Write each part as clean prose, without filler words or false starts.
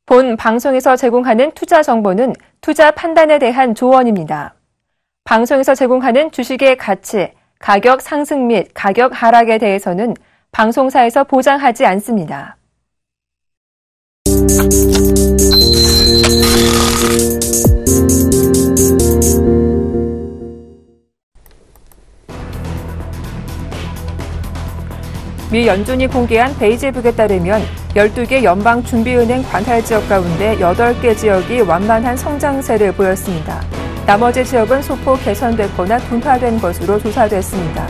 본 방송에서 제공하는 투자 정보는 투자 판단에 대한 조언입니다. 방송에서 제공하는 주식의 가치, 가격 상승 및 가격 하락에 대해서는 방송사에서 보장하지 않습니다. 미 연준이 공개한 베이지북에 따르면 12개 연방준비은행 관할 지역 가운데 8개 지역이 완만한 성장세를 보였습니다. 나머지 지역은 소폭 개선됐거나 둔화된 것으로 조사됐습니다.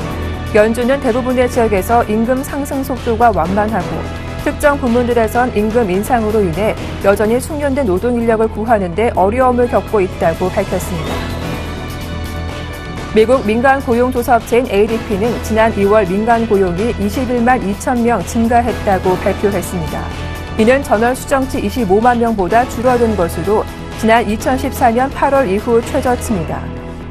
연준은 대부분의 지역에서 임금 상승 속도가 완만하고 특정 부문들에선 임금 인상으로 인해 여전히 숙련된 노동 인력을 구하는 데 어려움을 겪고 있다고 밝혔습니다. 미국 민간 고용조사업체인 ADP는 지난 2월 민간 고용이 21만 2천 명 증가했다고 발표했습니다. 이는 전월 수정치 25만 명보다 줄어든 것으로 지난 2014년 8월 이후 최저치입니다.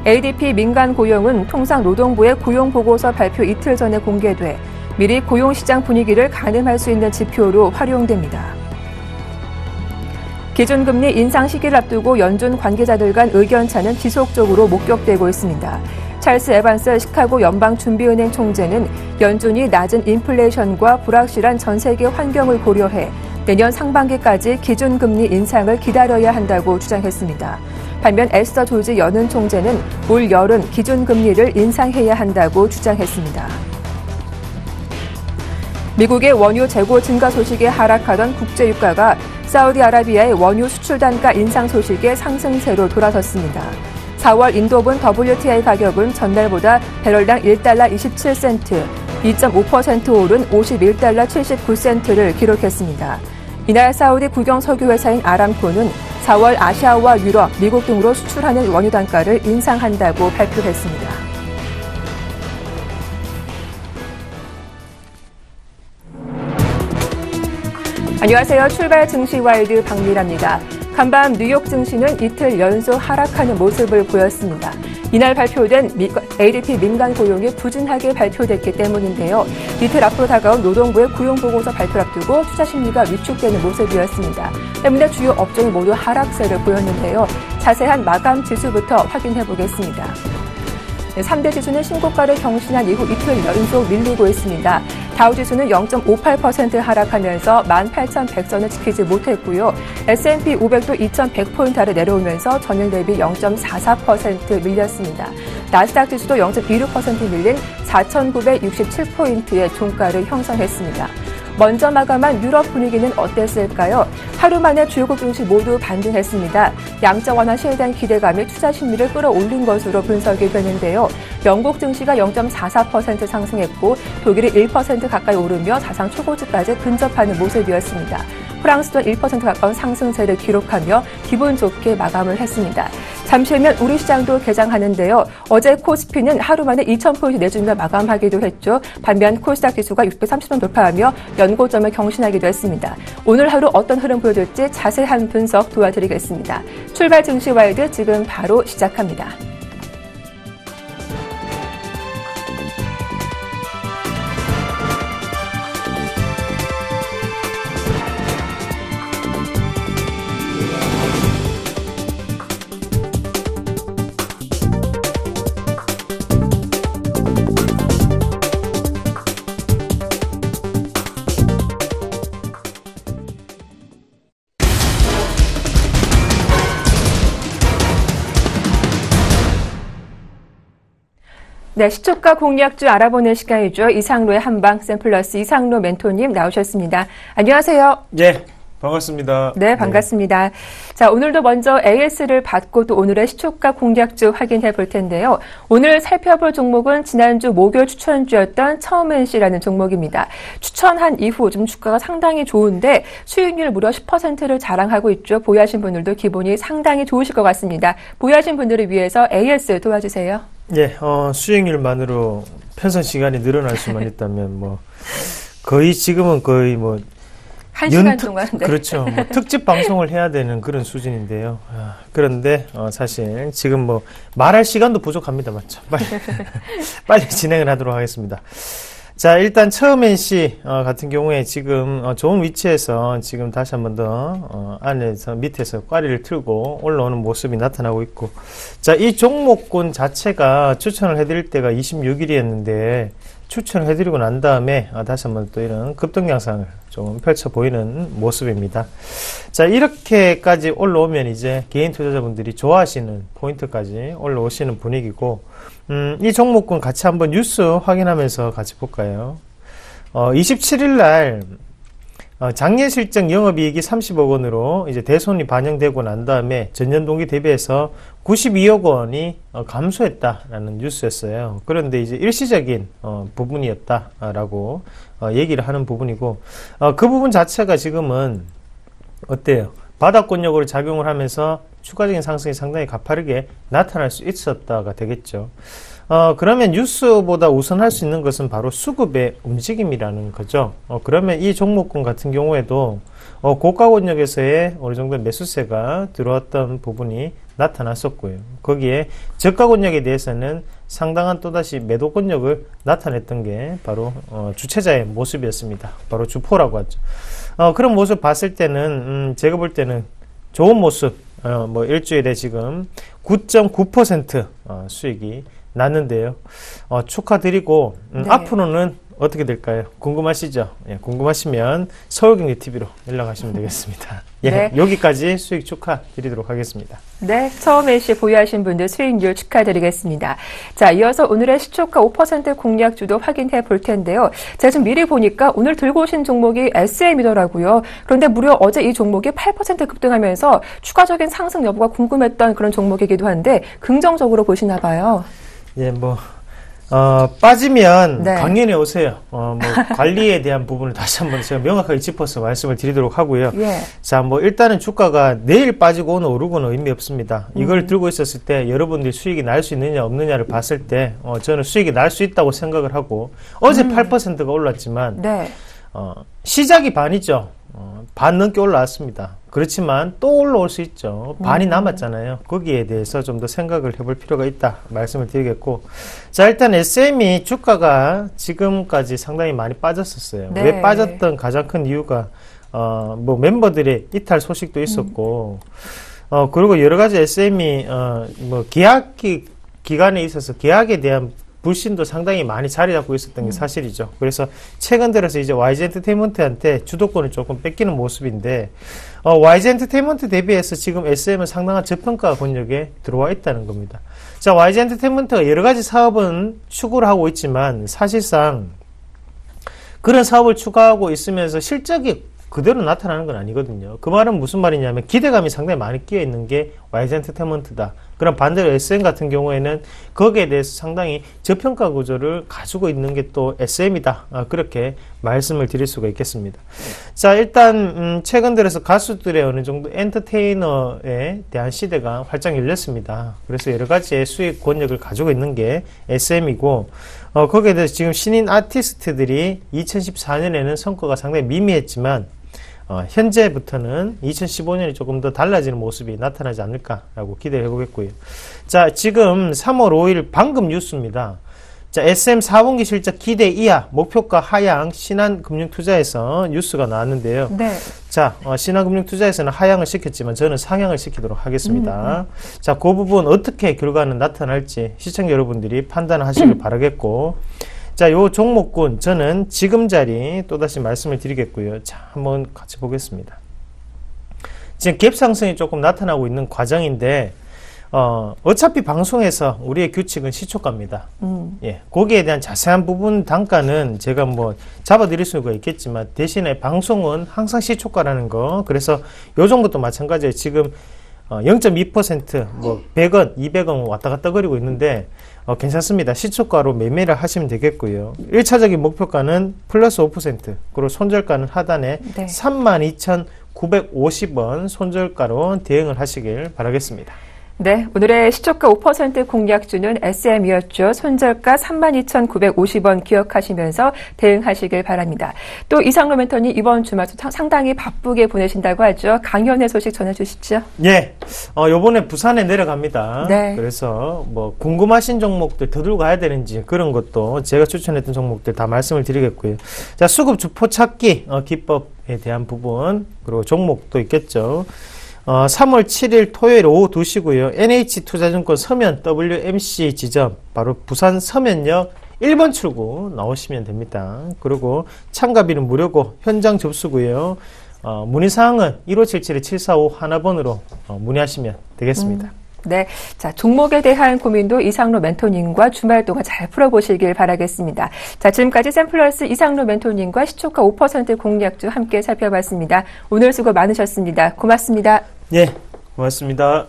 ADP 민간 고용은 통상 노동부의 고용보고서 발표 이틀 전에 공개돼 미리 고용시장 분위기를 가늠할 수 있는 지표로 활용됩니다. 기준금리 인상 시기를 앞두고 연준 관계자들 간 의견차는 지속적으로 목격되고 있습니다. 찰스 에반스 시카고 연방준비은행 총재는 연준이 낮은 인플레이션과 불확실한 전 세계 환경을 고려해 내년 상반기까지 기준금리 인상을 기다려야 한다고 주장했습니다. 반면 에스더 조지 연은 총재는 올 여름 기준금리를 인상해야 한다고 주장했습니다. 미국의 원유 재고 증가 소식에 하락하던 국제유가가 사우디아라비아의 원유 수출 단가 인상 소식에 상승세로 돌아섰습니다. 4월 인도분 WTI 가격은 전날보다 배럴당 1달러 27센트, 2.5% 오른 51달러 79센트를 기록했습니다. 이날 사우디 국영 석유회사인 아람코는 4월 아시아와 유럽, 미국 등으로 수출하는 원유 단가를 인상한다고 발표했습니다. 안녕하세요. 출발 증시와이드 박미라입니다. 간밤 뉴욕 증시는 이틀 연속 하락하는 모습을 보였습니다. 이날 발표된 ADP 민간 고용이 부진하게 발표됐기 때문인데요. 이틀 앞으로 다가온 노동부의 고용보고서 발표를 앞두고 투자 심리가 위축되는 모습이었습니다. 때문에 주요 업종이 모두 하락세를 보였는데요. 자세한 마감 지수부터 확인해 보겠습니다. 3대 지수는 신고가를 경신한 이후 이틀 연속 밀리고 있습니다. 다우지수는 0.58% 하락하면서 18,100선을 지키지 못했고요. S&P 500도 2,100포인트 아래 내려오면서 전일 대비 0.44% 밀렸습니다. 나스닥 지수도 0.26% 밀린 4,967포인트의 종가를 형성했습니다. 먼저 마감한 유럽 분위기는 어땠을까요? 하루 만에 주요국 증시 모두 반등했습니다. 양적 완화 시에 대한 기대감이 투자 심리를 끌어올린 것으로 분석이 되는데요. 영국 증시가 0.44% 상승했고 독일이 1% 가까이 오르며 사상 초고치까지 근접하는 모습이었습니다. 프랑스도 1% 가까운 상승세를 기록하며 기분 좋게 마감을 했습니다. 잠시 후면 우리 시장도 개장하는데요. 어제 코스피는 하루 만에 2,000포인트 내주며 마감하기도 했죠. 반면 코스닥 지수가 630선 돌파하며 연고점을 경신하기도 했습니다. 오늘 하루 어떤 흐름 보여줄지 자세한 분석 도와드리겠습니다. 출발 증시와이드 지금 바로 시작합니다. 네, 시초가 공략주 알아보는 시간이죠. 이상로의 한방 샘플러스 이상로 멘토님 나오셨습니다. 안녕하세요. 네, 반갑습니다. 네, 반갑습니다. 네. 자, 오늘도 먼저 AS를 받고 또 오늘의 시초가 공략주 확인해 볼 텐데요. 오늘 살펴볼 종목은 지난주 목요일 추천주였던 처음NC라는 종목입니다. 추천한 이후 좀 주가가 상당히 좋은데 수익률 무려 10%를 자랑하고 있죠. 보유하신 분들도 기분이 상당히 좋으실 것 같습니다. 보유하신 분들을 위해서 AS 도와주세요. 예, 수익률만으로 편선 시간이 늘어날 수만 있다면 거의 지금은 거의 1시간 동안. 네. 그렇죠. 특집 방송을 해야 되는 그런 수준인데요. 그런데 사실 지금 말할 시간도 부족합니다. 맞죠? 빨리 진행을 하도록 하겠습니다. 자, 일단 처음 NC 같은 경우에 지금 좋은 위치에서 지금 다시 한번 더 안에서 밑에서 꽈리를 틀고 올라오는 모습이 나타나고 있고, 자, 이 종목군 자체가 추천을 해드릴 때가 26일이었는데 추천을 해드리고 난 다음에 다시 한번 또 이런 급등 양상을 좀 펼쳐 보이는 모습입니다. 자, 이렇게까지 올라오면 이제 개인 투자자분들이 좋아하시는 포인트까지 올라오시는 분위기고, 이 종목군 같이 한번 뉴스 확인하면서 같이 볼까요? 27일 날 작년 실적 영업이익이 30억 원으로 이제 대손이 반영되고 난 다음에 전년 동기 대비해서 92억 원이 감소했다라는 뉴스였어요. 그런데 이제 일시적인 부분이었다라고 얘기를 하는 부분이고, 그 부분 자체가 지금은 어때요? 바닥권력으로 작용을 하면서 추가적인 상승이 상당히 가파르게 나타날 수 있었다가 되겠죠. 그러면 뉴스보다 우선할 수 있는 것은 바로 수급의 움직임이라는 거죠. 그러면 이 종목군 같은 경우에도 고가 권역에서의 어느 정도 매수세가 들어왔던 부분이 나타났었고요. 거기에 저가 권역에 대해서는 상당한 또다시 매도 권역을 나타냈던 게 바로 주체자의 모습이었습니다. 바로 주포라고 하죠. 그런 모습 봤을 때는 제가 볼 때는 좋은 모습, 뭐 일주일에 지금 9.9% 수익이 났는데요. 축하드리고 네. 앞으로는 어떻게 될까요? 궁금하시죠? 예, 궁금하시면 서울경제TV로 연락하시면 되겠습니다. 예, 네. 여기까지 수익 축하드리도록 하겠습니다. 네, 처음 NC 보유하신 분들 수익률 축하드리겠습니다. 자, 이어서 오늘의 시초가 5% 공략주도 확인해 볼 텐데요. 제가 지금 미리 보니까 오늘 들고 오신 종목이 SM이더라고요. 그런데 무려 어제 이 종목이 8% 급등하면서 추가적인 상승 여부가 궁금했던 그런 종목이기도 한데 긍정적으로 보시나 봐요. 예, 빠지면 네. 강연에 오세요. 관리에 대한 부분을 다시 한번 제가 명확하게 짚어서 말씀을 드리도록 하고요. 예. 자, 일단은 주가가 내일 빠지고 오늘 오르고는 의미 없습니다. 이걸 들고 있었을 때 여러분들이 수익이 날 수 있느냐 없느냐를 봤을 때, 저는 수익이 날 수 있다고 생각을 하고, 어제 8%가 올랐지만, 네. 시작이 반이죠. 반 넘게 올라왔습니다. 그렇지만 또 올라올 수 있죠. 반이 남았잖아요. 거기에 대해서 좀 더 생각을 해볼 필요가 있다 말씀을 드리겠고, 자, 일단 SM이 주가가 지금까지 상당히 많이 빠졌었어요. 네. 왜 빠졌던 가장 큰 이유가 멤버들의 이탈 소식도 있었고, 그리고 여러 가지 SM이 계약 기간에 있어서 계약에 대한 불신도 상당히 많이 자리 잡고 있었던 게 사실이죠. 그래서 최근 들어서 이제 YG 엔터테인먼트한테 주도권을 조금 뺏기는 모습인데, YG 엔터테인먼트 대비해서 지금 SM은 상당한 저평가 권역에 들어와 있다는 겁니다. 자, YG 엔터테인먼트가 여러 가지 사업은 추구를 하고 있지만 사실상 그런 사업을 추구하고 있으면서 실적이 그대로 나타나는 건 아니거든요. 그 말은 무슨 말이냐면 기대감이 상당히 많이 끼어 있는 게 YG 엔터테인먼트다. 그럼 반대로 SM 같은 경우에는 거기에 대해서 상당히 저평가 구조를 가지고 있는 게 또 SM이다. 그렇게 말씀을 드릴 수가 있겠습니다. 자, 일단 최근 들어서 가수들의 어느 정도 엔터테이너에 대한 시대가 활짝 열렸습니다. 그래서 여러 가지의 수익 권역을 가지고 있는 게 SM이고, 거기에 대해서 지금 신인 아티스트들이 2014년에는 성과가 상당히 미미했지만 현재부터는 2015년이 조금 더 달라지는 모습이 나타나지 않을까라고 기대를 해보겠고요. 자, 지금 3월 5일 방금 뉴스입니다. 자, SM 4분기 실적 기대 이하, 목표가 하향, 신한금융투자에서 뉴스가 나왔는데요. 네. 자, 신한금융투자에서는 하향을 시켰지만 저는 상향을 시키도록 하겠습니다. 자, 그 부분 어떻게 결과는 나타날지 시청자 여러분들이 판단하시길 바라겠고, 자, 요 종목군 저는 지금 자리 또다시 말씀을 드리겠고요. 자, 한번 같이 보겠습니다. 지금 갭 상승이 조금 나타나고 있는 과정인데, 어차피 방송에서 우리의 규칙은 시초가입니다. 예, 거기에 대한 자세한 부분 단가는 제가 잡아드릴 수가 있겠지만 대신에 방송은 항상 시초가라는 거. 그래서 요 정도도 마찬가지예요. 지금 0.2% 100원, 200원 왔다 갔다 거리고 있는데 괜찮습니다. 시초가로 매매를 하시면 되겠고요. 1차적인 목표가는 플러스 5%, 그리고 손절가는 하단에 네. 32,950원 손절가로 대응을 하시길 바라겠습니다. 네, 오늘의 시초가 5% 공략주는 SM이었죠. 손절가 32,950원 기억하시면서 대응하시길 바랍니다. 또 이상로 멘토님 이번 주말도 상당히 바쁘게 보내신다고 하죠. 강연회 소식 전해주시죠. 예, 요번에 부산에 내려갑니다. 네. 그래서 뭐 궁금하신 종목들 더 들고 가야 되는지 그런 것도 제가 추천했던 종목들 다 말씀을 드리겠고요. 자, 수급 주포 찾기 기법에 대한 부분 그리고 종목도 있겠죠. 3월 7일 토요일 오후 2시고요. NH투자증권 서면 WMC 지점 바로 부산 서면역 1번 출구 나오시면 됩니다. 그리고 참가비는 무료고 현장 접수고요. 문의사항은 1577-745 하나번으로 문의하시면 되겠습니다. 네, 자, 종목에 대한 고민도 이상로 멘토님과 주말 동안 잘 풀어보시길 바라겠습니다. 자, 지금까지 샘플러스 이상로 멘토님과 시초가 5% 공략주 함께 살펴봤습니다. 오늘 수고 많으셨습니다. 고맙습니다. 예, 고맙습니다.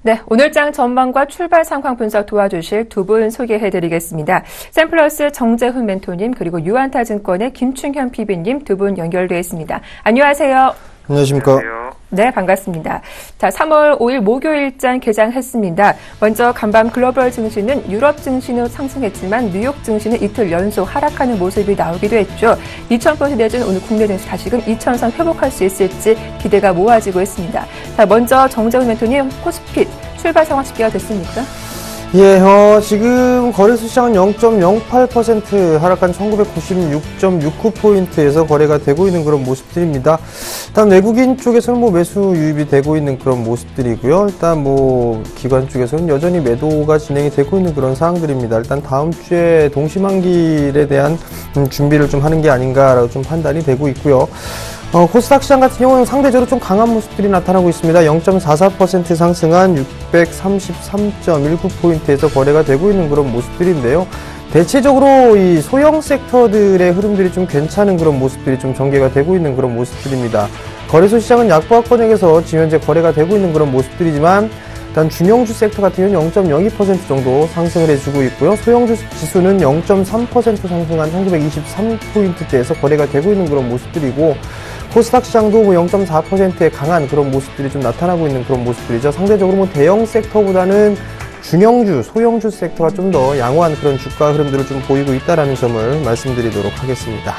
네, 오늘장 전망과 출발 상황 분석 도와주실 두 분 소개해드리겠습니다. 샘플러스 정재훈 멘토님 그리고 유한타증권의 김충현 PB님 두 분 연결되어 있습니다. 안녕하세요. 안녕하십니까. 안녕하세요. 네, 반갑습니다. 자, 3월 5일 목요일장 개장했습니다. 먼저 간밤 글로벌 증시는 유럽 증시는 상승했지만 뉴욕 증시는 이틀 연속 하락하는 모습이 나오기도 했죠. 2000포인트 내준 오늘 국내 증시 다시금 2000선 회복할 수 있을지 기대가 모아지고 있습니다. 자, 먼저 정재훈 멘토님 코스피 출발 상황 집계가 됐습니까? 예, 지금 거래소 시장은 0.08% 하락한 1996.69포인트에서 거래가 되고 있는 그런 모습들입니다. 일단 외국인 쪽에서는 매수 유입이 되고 있는 그런 모습들이고요. 일단 기관 쪽에서는 여전히 매도가 진행이 되고 있는 그런 상황들입니다. 일단 다음 주에 동시만길에 대한 준비를 좀 하는 게 아닌가라고 좀 판단이 되고 있고요. 코스닥 시장 같은 경우는 상대적으로 좀 강한 모습들이 나타나고 있습니다. 0.44% 상승한 633.19포인트에서 거래가 되고 있는 그런 모습들인데요. 대체적으로 이 소형 섹터들의 흐름들이 좀 괜찮은 그런 모습들이 좀 전개가 되고 있는 그런 모습들입니다. 거래소 시장은 약보합권역에서 지금 현재 거래가 되고 있는 그런 모습들이지만 일단 중형주 섹터 같은 경우는 0.02% 정도 상승을 해주고 있고요. 소형주 지수는 0.3% 상승한 1923포인트대에서 거래가 되고 있는 그런 모습들이고 코스닥 시장도 0.4%의 강한 그런 모습들이 좀 나타나고 있는 그런 모습들이죠. 상대적으로 대형 섹터보다는 중형주, 소형주 섹터가 좀 더 양호한 그런 주가 흐름들을 좀 보이고 있다는 점을 말씀드리도록 하겠습니다.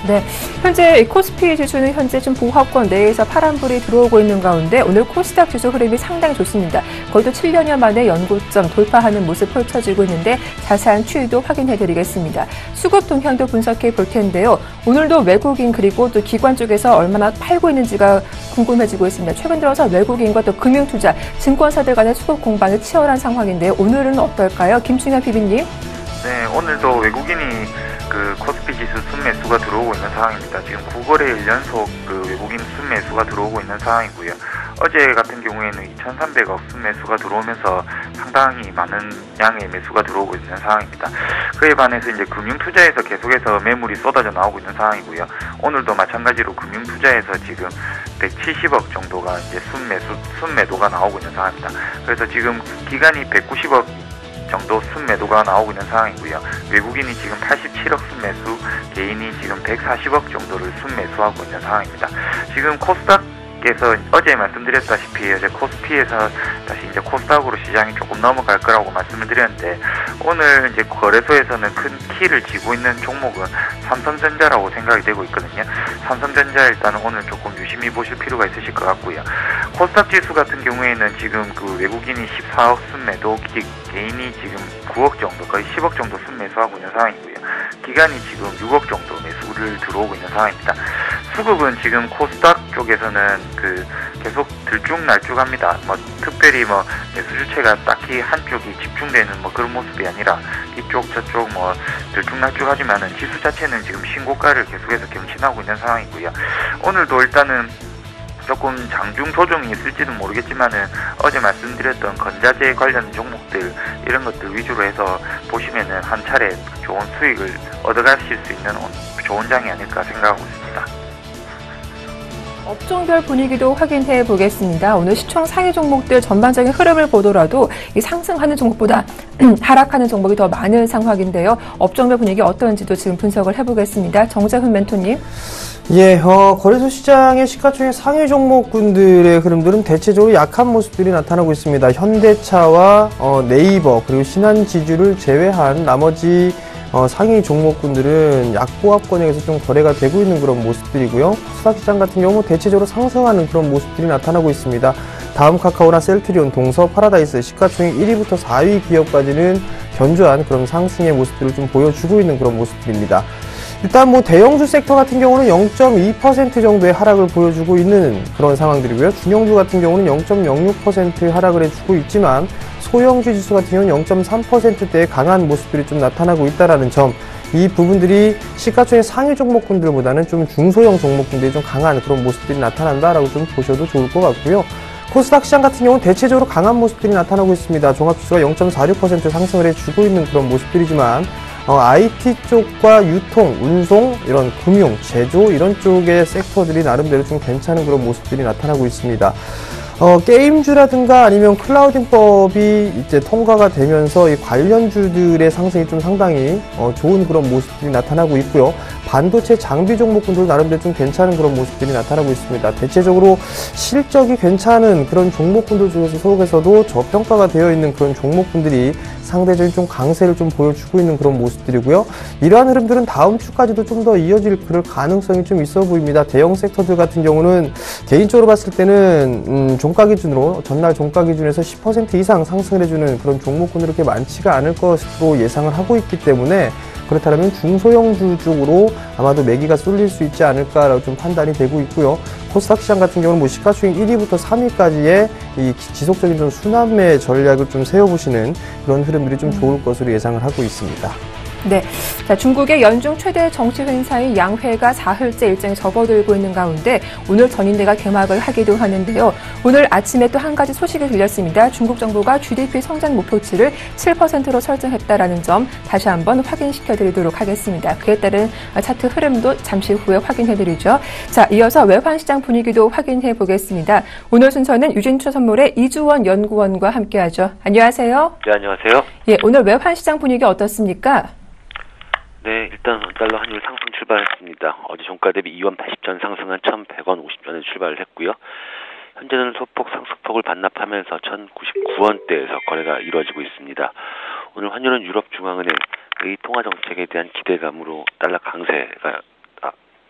네, 현재 코스피 지수는 현재 좀 보합권 내에서 파란불이 들어오고 있는 가운데 오늘 코스닥 지수 흐름이 상당히 좋습니다. 거의 또 7년여 만에 연고점 돌파하는 모습 펼쳐지고 있는데 자세한 추이도 확인해드리겠습니다. 수급 동향도 분석해 볼 텐데요. 오늘도 외국인 그리고 또 기관 쪽에서 얼마나 팔고 있는지가 궁금해지고 있습니다. 최근 들어서 외국인과 또 금융투자, 증권사들 간의 수급 공방이 치열한 상황인데요. 오늘은 어떨까요? 김충현 PB님. 네, 오늘도 외국인이 코스피 지수 순매수가 들어오고 있는 상황입니다. 지금 9거래일 연속 외국인 순매수가 들어오고 있는 상황이고요. 어제 같은 경우에는 2,300억 순매수가 들어오면서 상당히 많은 양의 매수가 들어오고 있는 상황입니다. 그에 반해서 이제 금융투자에서 계속해서 매물이 쏟아져 나오고 있는 상황이고요. 오늘도 마찬가지로 금융투자에서 지금 170억 정도가 이제 순매도가 나오고 있는 상황입니다. 그래서 지금 기관이 190억 정도 순매도가 나오고 있는 상황이고요. 외국인이 지금 87억 순매수, 개인이 지금 140억 정도를 순매수하고 있는 상황입니다. 지금 코스닥에서 어제 말씀드렸다시피 어제 코스피에서 다시 이제 코스닥으로 시장이 조금 넘어갈 거라고 말씀을 드렸는데, 오늘 이제 거래소에서는 큰 키를 쥐고 있는 종목은 삼성전자라고 생각이 되고 있거든요. 삼성전자 일단은 오늘 조금 유심히 보실 필요가 있으실 것 같고요. 코스닥 지수 같은 경우에는 지금 그 외국인이 14억 순매도, 개인이 지금 9억 정도, 거의 10억 정도 순매수하고 있는 상황이고요. 기관이 지금 6억 정도 매수를 들어오고 있는 상황입니다. 수급은 지금 코스닥 쪽에서는 그 계속 들쭉날쭉합니다. 뭐 특별히 뭐 매수 주체가 딱히 한쪽이 집중되는 뭐 그런 모습이 아니라 이쪽 저쪽 뭐 들쭉날쭉하지만은 지수 자체는 지금 신고가를 계속해서 경신하고 있는 상황이고요. 오늘도 일단은 조금 장중 조정이 있을지는 모르겠지만은 어제 말씀드렸던 건자재 관련 종목들 이런 것들 위주로 해서 보시면은 한 차례 좋은 수익을 얻어가실 수 있는 좋은 장이 아닐까 생각하고 있습니다. 업종별 분위기도 확인해 보겠습니다. 오늘 시총 상위 종목들 전반적인 흐름을 보더라도 이 상승하는 종목보다 하락하는 종목이 더 많은 상황인데요. 업종별 분위기 어떤지도 지금 분석을 해보겠습니다. 정재훈 멘토님. 예, 거래소 시장의 시가총액 상위 종목군들의 흐름들은 대체적으로 약한 모습들이 나타나고 있습니다. 현대차와 네이버 그리고 신한지주를 제외한 나머지 상위 종목군들은 약보합권역에서 좀 거래가 되고 있는 그런 모습들이고요. 코스닥시장 같은 경우 대체적으로 상승하는 그런 모습들이 나타나고 있습니다. 다음 카카오나 셀트리온, 동서, 파라다이스, 시가총액 1위부터 4위 기업까지는 견조한 그런 상승의 모습들을 좀 보여주고 있는 그런 모습들입니다. 일단 뭐 대형주 섹터 같은 경우는 0.2% 정도의 하락을 보여주고 있는 그런 상황들이고요. 중형주 같은 경우는 0.06% 하락을 해주고 있지만 소형주 지수 같은 경우는 0.3%대의 강한 모습들이 좀 나타나고 있다는 점, 이 부분들이 시가총액 상위 종목군들보다는 좀 중소형 종목군들이 좀 강한 그런 모습들이 나타난다라고 좀 보셔도 좋을 것 같고요. 코스닥 시장 같은 경우는 대체적으로 강한 모습들이 나타나고 있습니다. 종합지수가 0.46% 상승을 해주고 있는 그런 모습들이지만 IT 쪽과 유통, 운송, 이런 금융, 제조 이런 쪽의 섹터들이 나름대로 좀 괜찮은 그런 모습들이 나타나고 있습니다. 게임주라든가 아니면 클라우딩법이 이제 통과가 되면서 이 관련주들의 상승이 좀 상당히 좋은 그런 모습들이 나타나고 있고요. 반도체 장비 종목군들 나름대로 좀 괜찮은 그런 모습들이 나타나고 있습니다. 대체적으로 실적이 괜찮은 그런 종목군들 속에서도 저평가가 되어 있는 그런 종목군들이 상대적인 좀 강세를 좀 보여주고 있는 그런 모습들이고요. 이러한 흐름들은 다음 주까지도 좀 더 이어질 그럴 가능성이 좀 있어 보입니다. 대형 섹터들 같은 경우는 개인적으로 봤을 때는 종가 기준으로 전날 종가 기준에서 10% 이상 상승을 해주는 그런 종목군들이 그렇게 많지가 않을 것으로 예상을 하고 있기 때문에, 그렇다면 중소형주 쪽으로 아마도 매기가 쏠릴 수 있지 않을까라고 좀 판단이 되고 있고요. 코스닥 시장 같은 경우는 뭐 시가총액 1위부터 3위까지의 이 지속적인 좀 순환매 전략을 좀 세워보시는 그런 흐름들이 좀 좋을 것으로 예상을 하고 있습니다. 네. 자, 중국의 연중 최대 정치 행사인 양회가 사흘째 일정이 접어들고 있는 가운데 오늘 전인대가 개막을 하기도 하는데요. 오늘 아침에 또 한 가지 소식이 들렸습니다. 중국 정부가 GDP 성장 목표치를 7%로 설정했다라는 점 다시 한번 확인시켜 드리도록 하겠습니다. 그에 따른 차트 흐름도 잠시 후에 확인해 드리죠. 자, 이어서 외환시장 분위기도 확인해 보겠습니다. 오늘 순서는 유진투자선물의 이주원 연구원과 함께하죠. 안녕하세요. 네, 안녕하세요. 예, 오늘 외환시장 분위기 어떻습니까? 네, 일단 원달러 환율 상승 출발했습니다. 어제 종가 대비 2원 80전 상승한 1,100원 50전에 출발을 했고요. 현재는 소폭 상승폭을 반납하면서 1,099원대에서 거래가 이루어지고 있습니다. 오늘 환율은 유럽중앙은행의 통화정책에 대한 기대감으로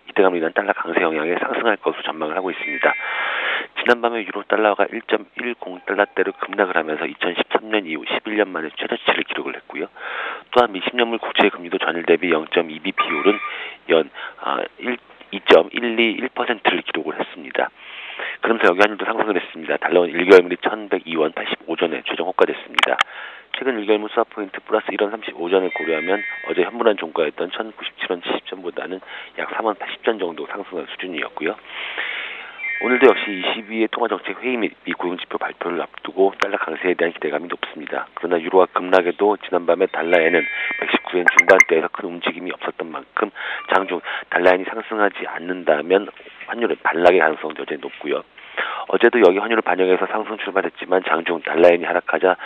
기대감으로 인한 달러 강세 영향에 상승할 것으로 전망을 하고 있습니다. 지난밤에 유로 달러가 1.10달러대로 급락을 하면서 2013년 이후 11년 만에 최저치를 기록을 했고요. 또한 미 10년물 국채 금리도 전일 대비 0.22bp 오른 연 2.121%를 기록을 했습니다. 그러면서 여기 환율도 상승을 했습니다. 달러는 1개월물이 1,102원 85전에 최종 호가됐습니다. 최근 1개월물 스왑포인트 플러스 1원 35전을 고려하면 어제 현물한 종가였던 1,097원 70전보다는 약 3원 80전 정도 상승한 수준이었고요. 오늘도 역시 22회 통화정책 회의 및 미 고용지표 발표를 앞두고 달러 강세에 대한 기대감이 높습니다. 그러나 유로화 급락에도 지난밤에 달러엔은 119엔 중반대에서 큰 움직임이 없었던 만큼 장중 달러엔이 상승하지 않는다면 환율은 반락의 가능성도 여전히 높고요. 어제도 여기 환율을 반영해서 상승 출발했지만 장중 달러엔이 하락하자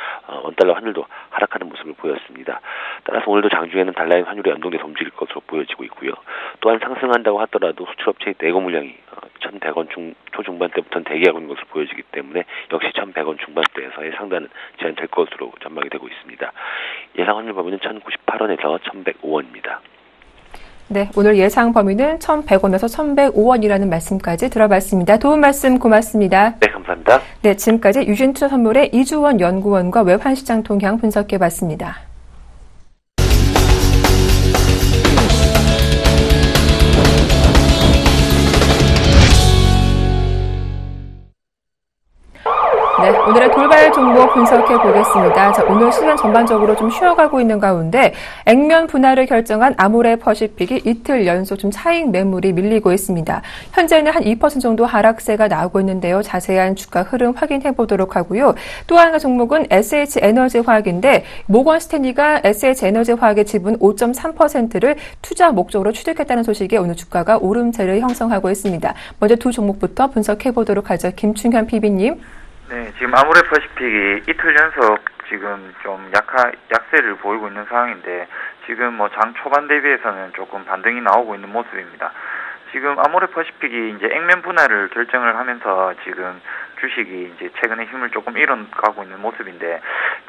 원달러 환율도 하락하는 모습을 보였습니다. 따라서 오늘도 장중에는 달러엔 환율이 연동돼서 움직일 것으로 보여지고 있고요. 또한 상승한다고 하더라도 수출업체의 내고 물량이 1,100원 초중반대부터는 대기하고 있는 것으로 보여지기 때문에 역시 1,100원 중반대에서의 상단은 제한될 것으로 전망이 되고 있습니다. 예상 환율 범위는 1,098원에서 1,105원입니다. 네, 오늘 예상 범위는 1,100원에서 1,105원이라는 말씀까지 들어봤습니다. 도움 말씀 고맙습니다. 네, 감사합니다. 네, 지금까지 유진투자선물의 이주원 연구원과 외환시장 동향 분석해봤습니다. 네, 오늘의 돌발 종목 분석해 보겠습니다. 자, 오늘 시간 전반적으로 좀 쉬어가고 있는 가운데 액면 분할을 결정한 아모레퍼시픽이 이틀 연속 좀 차익 매물이 밀리고 있습니다. 현재는 한 2% 정도 하락세가 나오고 있는데요. 자세한 주가 흐름 확인해 보도록 하고요. 또 하나 종목은 SH에너지화학인데 모건 스탠리가 SH에너지화학의 지분 5.3%를 투자 목적으로 취득했다는 소식에 오늘 주가가 오름세를 형성하고 있습니다. 먼저 두 종목부터 분석해 보도록 하죠. 김충현 PB님. 네, 지금 아모레퍼시픽이 이틀 연속 지금 좀 약세를 보이고 있는 상황인데 지금 뭐 장 초반 대비해서는 조금 반등이 나오고 있는 모습입니다. 지금 아모레퍼시픽이 이제 액면 분할을 결정을 하면서 지금 주식이 이제 최근에 힘을 조금 잃어가고 있는 모습인데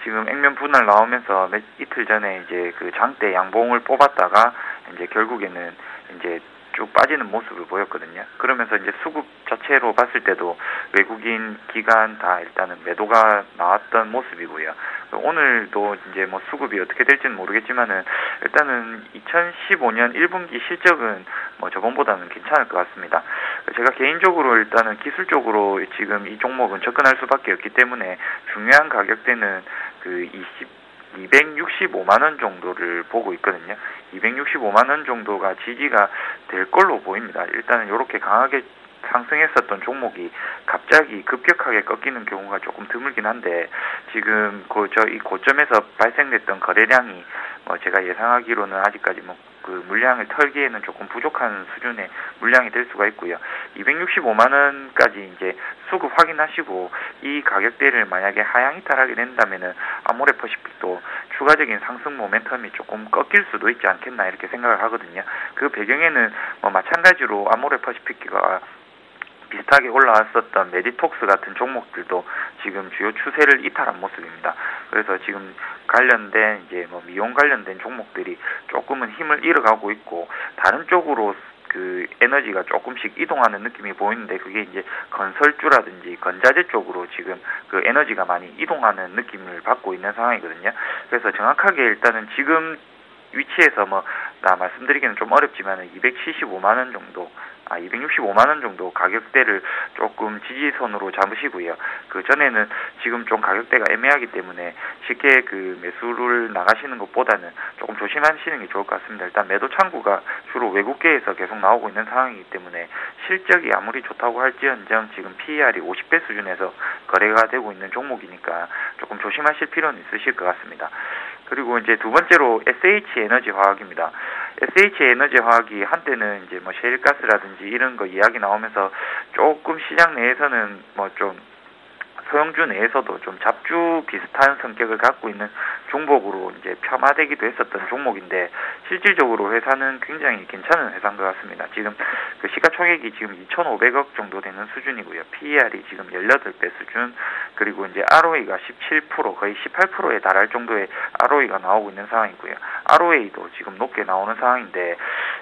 지금 액면 분할 나오면서 이틀 전에 이제 그 장대 양봉을 뽑았다가 이제 결국에는 이제 쭉 빠지는 모습을 보였거든요. 그러면서 이제 수급 자체로 봤을 때도 외국인 기관 다 일단은 매도가 나왔던 모습이고요. 오늘도 이제 뭐 수급이 어떻게 될지는 모르겠지만은 일단은 2015년 1분기 실적은 뭐 저번보다는 괜찮을 것 같습니다. 제가 개인적으로 일단은 기술적으로 지금 이 종목은 접근할 수밖에 없기 때문에 중요한 가격대는 그 265만 원 정도를 보고 있거든요. 265만 원 정도가 지지가 될 걸로 보입니다. 일단은 이렇게 강하게 상승했었던 종목이 갑자기 급격하게 꺾이는 경우가 조금 드물긴 한데 지금 이 고점에서 발생됐던 거래량이 제가 예상하기로는 아직까지 그 물량을 털기에는 조금 부족한 수준의 물량이 될 수가 있고요. 265만 원까지 이제 수급 확인하시고 이 가격대를 만약에 하향 이탈하게 된다면은 아모레퍼시픽도 추가적인 상승 모멘텀이 조금 꺾일 수도 있지 않겠나 이렇게 생각을 하거든요. 그 배경에는 마찬가지로 아모레퍼시픽과 비슷하게 올라왔었던 메디톡스 같은 종목들도 지금 주요 추세를 이탈한 모습입니다. 그래서 지금 관련된 이제 미용 관련된 종목들이 조금은 힘을 잃어가고 있고 다른 쪽으로 그 에너지가 조금씩 이동하는 느낌이 보이는데 그게 이제 건설주라든지 건자재 쪽으로 지금 그 에너지가 많이 이동하는 느낌을 받고 있는 상황이거든요. 그래서 정확하게 일단은 지금 위치에서 나 말씀드리기는 좀 어렵지만 265만 원 정도 265만 원 정도 가격대를 조금 지지선으로 잡으시고요. 그 전에는 지금 좀 가격대가 애매하기 때문에 쉽게 그 매수를 나가시는 것보다는 조금 조심하시는 게 좋을 것 같습니다. 일단 매도 창구가 주로 외국계에서 계속 나오고 있는 상황이기 때문에 실적이 아무리 좋다고 할지언정 지금 PER이 50배 수준에서 거래가 되고 있는 종목이니까 조금 조심하실 필요는 있으실 것 같습니다. 그리고 이제 두 번째로 SH에너지화학입니다. SH에너지화학이 한때는 이제 셰일가스라든지 이런 거 이야기 나오면서 조금 시장 내에서는 좀 소형주 내에서도 좀 잡주 비슷한 성격을 갖고 있는 종목으로 이제 폄하되기도 했었던 종목인데 실질적으로 회사는 굉장히 괜찮은 회사인 것 같습니다. 지금 그 시가총액이 지금 2,500억 정도 되는 수준이고요. PER이 지금 18배 수준, 그리고 이제 ROE가 17%, 거의 18%에 달할 정도의 ROE가 나오고 있는 상황이고요. ROA도 지금 높게 나오는 상황인데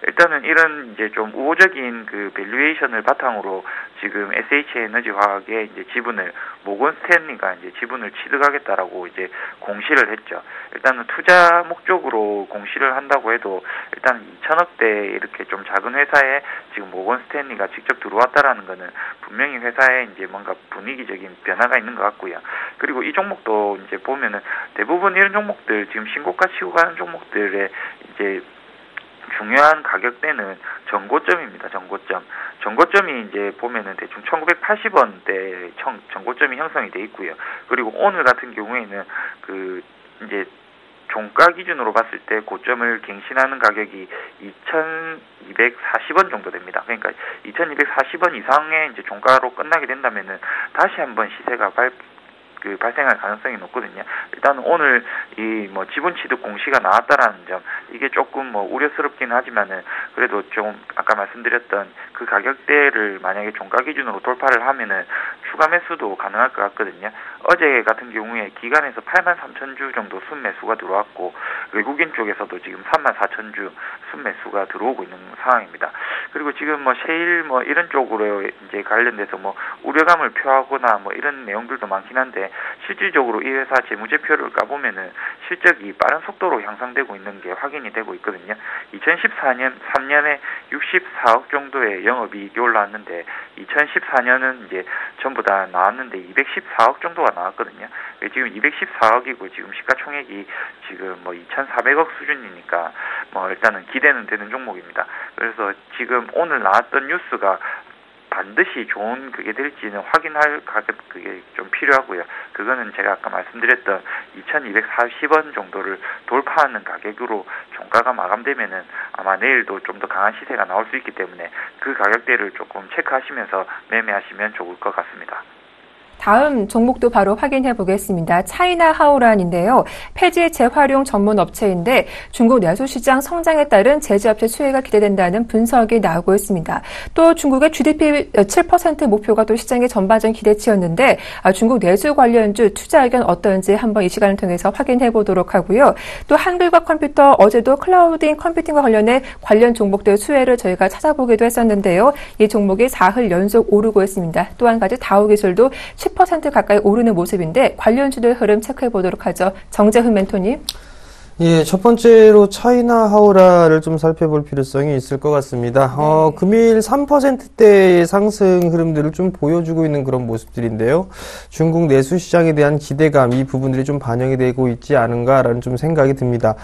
일단은 이런 이제 좀 우호적인 그 밸류에이션을 바탕으로 지금 SH에너지화학의 이제 지분을 모건 스탠리가 이제 지분을 취득하겠다라고 이제 공시를 했죠. 일단은 투자 목적으로 공시를 한다고 해도 일단 2천억대 이렇게 좀 작은 회사에 지금 모건 스탠리가 직접 들어왔다라는 거는 분명히 회사에 이제 뭔가 분위기적인 변화가 있는 것 같고요. 그리고 이 종목도 이제 보면은 대부분 이런 종목들 지금 신고가 치고 가는 종목들의 이제 중요한 가격대는 전고점입니다. 전고점이 이제 보면은 대충 1980원대 전고점이 형성이 돼 있고요. 그리고 오늘 같은 경우에는 그 이제 종가 기준으로 봤을 때 고점을 갱신하는 가격이 2,240원 정도 됩니다. 그러니까 2,240원 이상의 이제 종가로 끝나게 된다면은 다시 한번 시세가 발생할 가능성이 높거든요. 일단 오늘 이 지분 취득 공시가 나왔다라는 점, 이게 조금 우려스럽긴 하지만은 그래도 좀 아까 말씀드렸던 그 가격대를 만약에 종가 기준으로 돌파를 하면은 추가 매수도 가능할 것 같거든요. 어제 같은 경우에 기관에서 83,000주 정도 순매수가 들어왔고, 외국인 쪽에서도 지금 34,000주 순매수가 들어오고 있는 상황입니다. 그리고 지금 셰일 이런 쪽으로 이제 관련돼서 우려감을 표하거나 이런 내용들도 많긴 한데, 실질적으로 이 회사 재무제표를 까보면은 실적이 빠른 속도로 향상되고 있는 게 확인이 되고 있거든요. 3년에 64억 정도의 영업이익이 올라왔는데, 2014년은 이제 전부 다 나왔는데 214억 정도가 나왔거든요. 지금 214억이고 지금 시가총액이 지금 2,400억 수준이니까 일단은 기대는 되는 종목입니다. 그래서 지금 오늘 나왔던 뉴스가 반드시 좋은 그게 될지는 확인할 가격 그게 좀 필요하고요. 그거는 제가 아까 말씀드렸던 2,240원 정도를 돌파하는 가격으로 종가가 마감되면은 아마 내일도 좀 더 강한 시세가 나올 수 있기 때문에 그 가격대를 조금 체크하시면서 매매하시면 좋을 것 같습니다. 다음 종목도 바로 확인해 보겠습니다. 차이나 하오란인데요. 폐지 재활용 전문 업체인데 중국 내수시장 성장에 따른 제조업체 수혜가 기대된다는 분석이 나오고 있습니다. 또 중국의 GDP 7% 목표가 또 시장의 전반적인 기대치였는데 중국 내수 관련주 투자 의견 어떤지 한번 이 시간을 통해서 확인해 보도록 하고요. 또 한글과 컴퓨터 어제도 클라우딩 컴퓨팅과 관련해 관련 종목들 수혜를 저희가 찾아보기도 했었는데요. 이 종목이 4흘 연속 오르고 있습니다. 또 한 가지 다우기술도 10% 가까이 오르는 모습인데 관련주들 흐름 체크해 보도록 하죠. 정재훈 멘토님. 예, 첫 번째로 차이나 하오라를 좀 살펴볼 필요성이 있을 것 같습니다. 금일 3%대의 상승 흐름들을 좀 보여주고 있는 그런 모습들인데요. 중국 내수 시장에 대한 기대감, 이 부분들이 좀 반영이 되고 있지 않은가라는 좀 생각이 듭니다.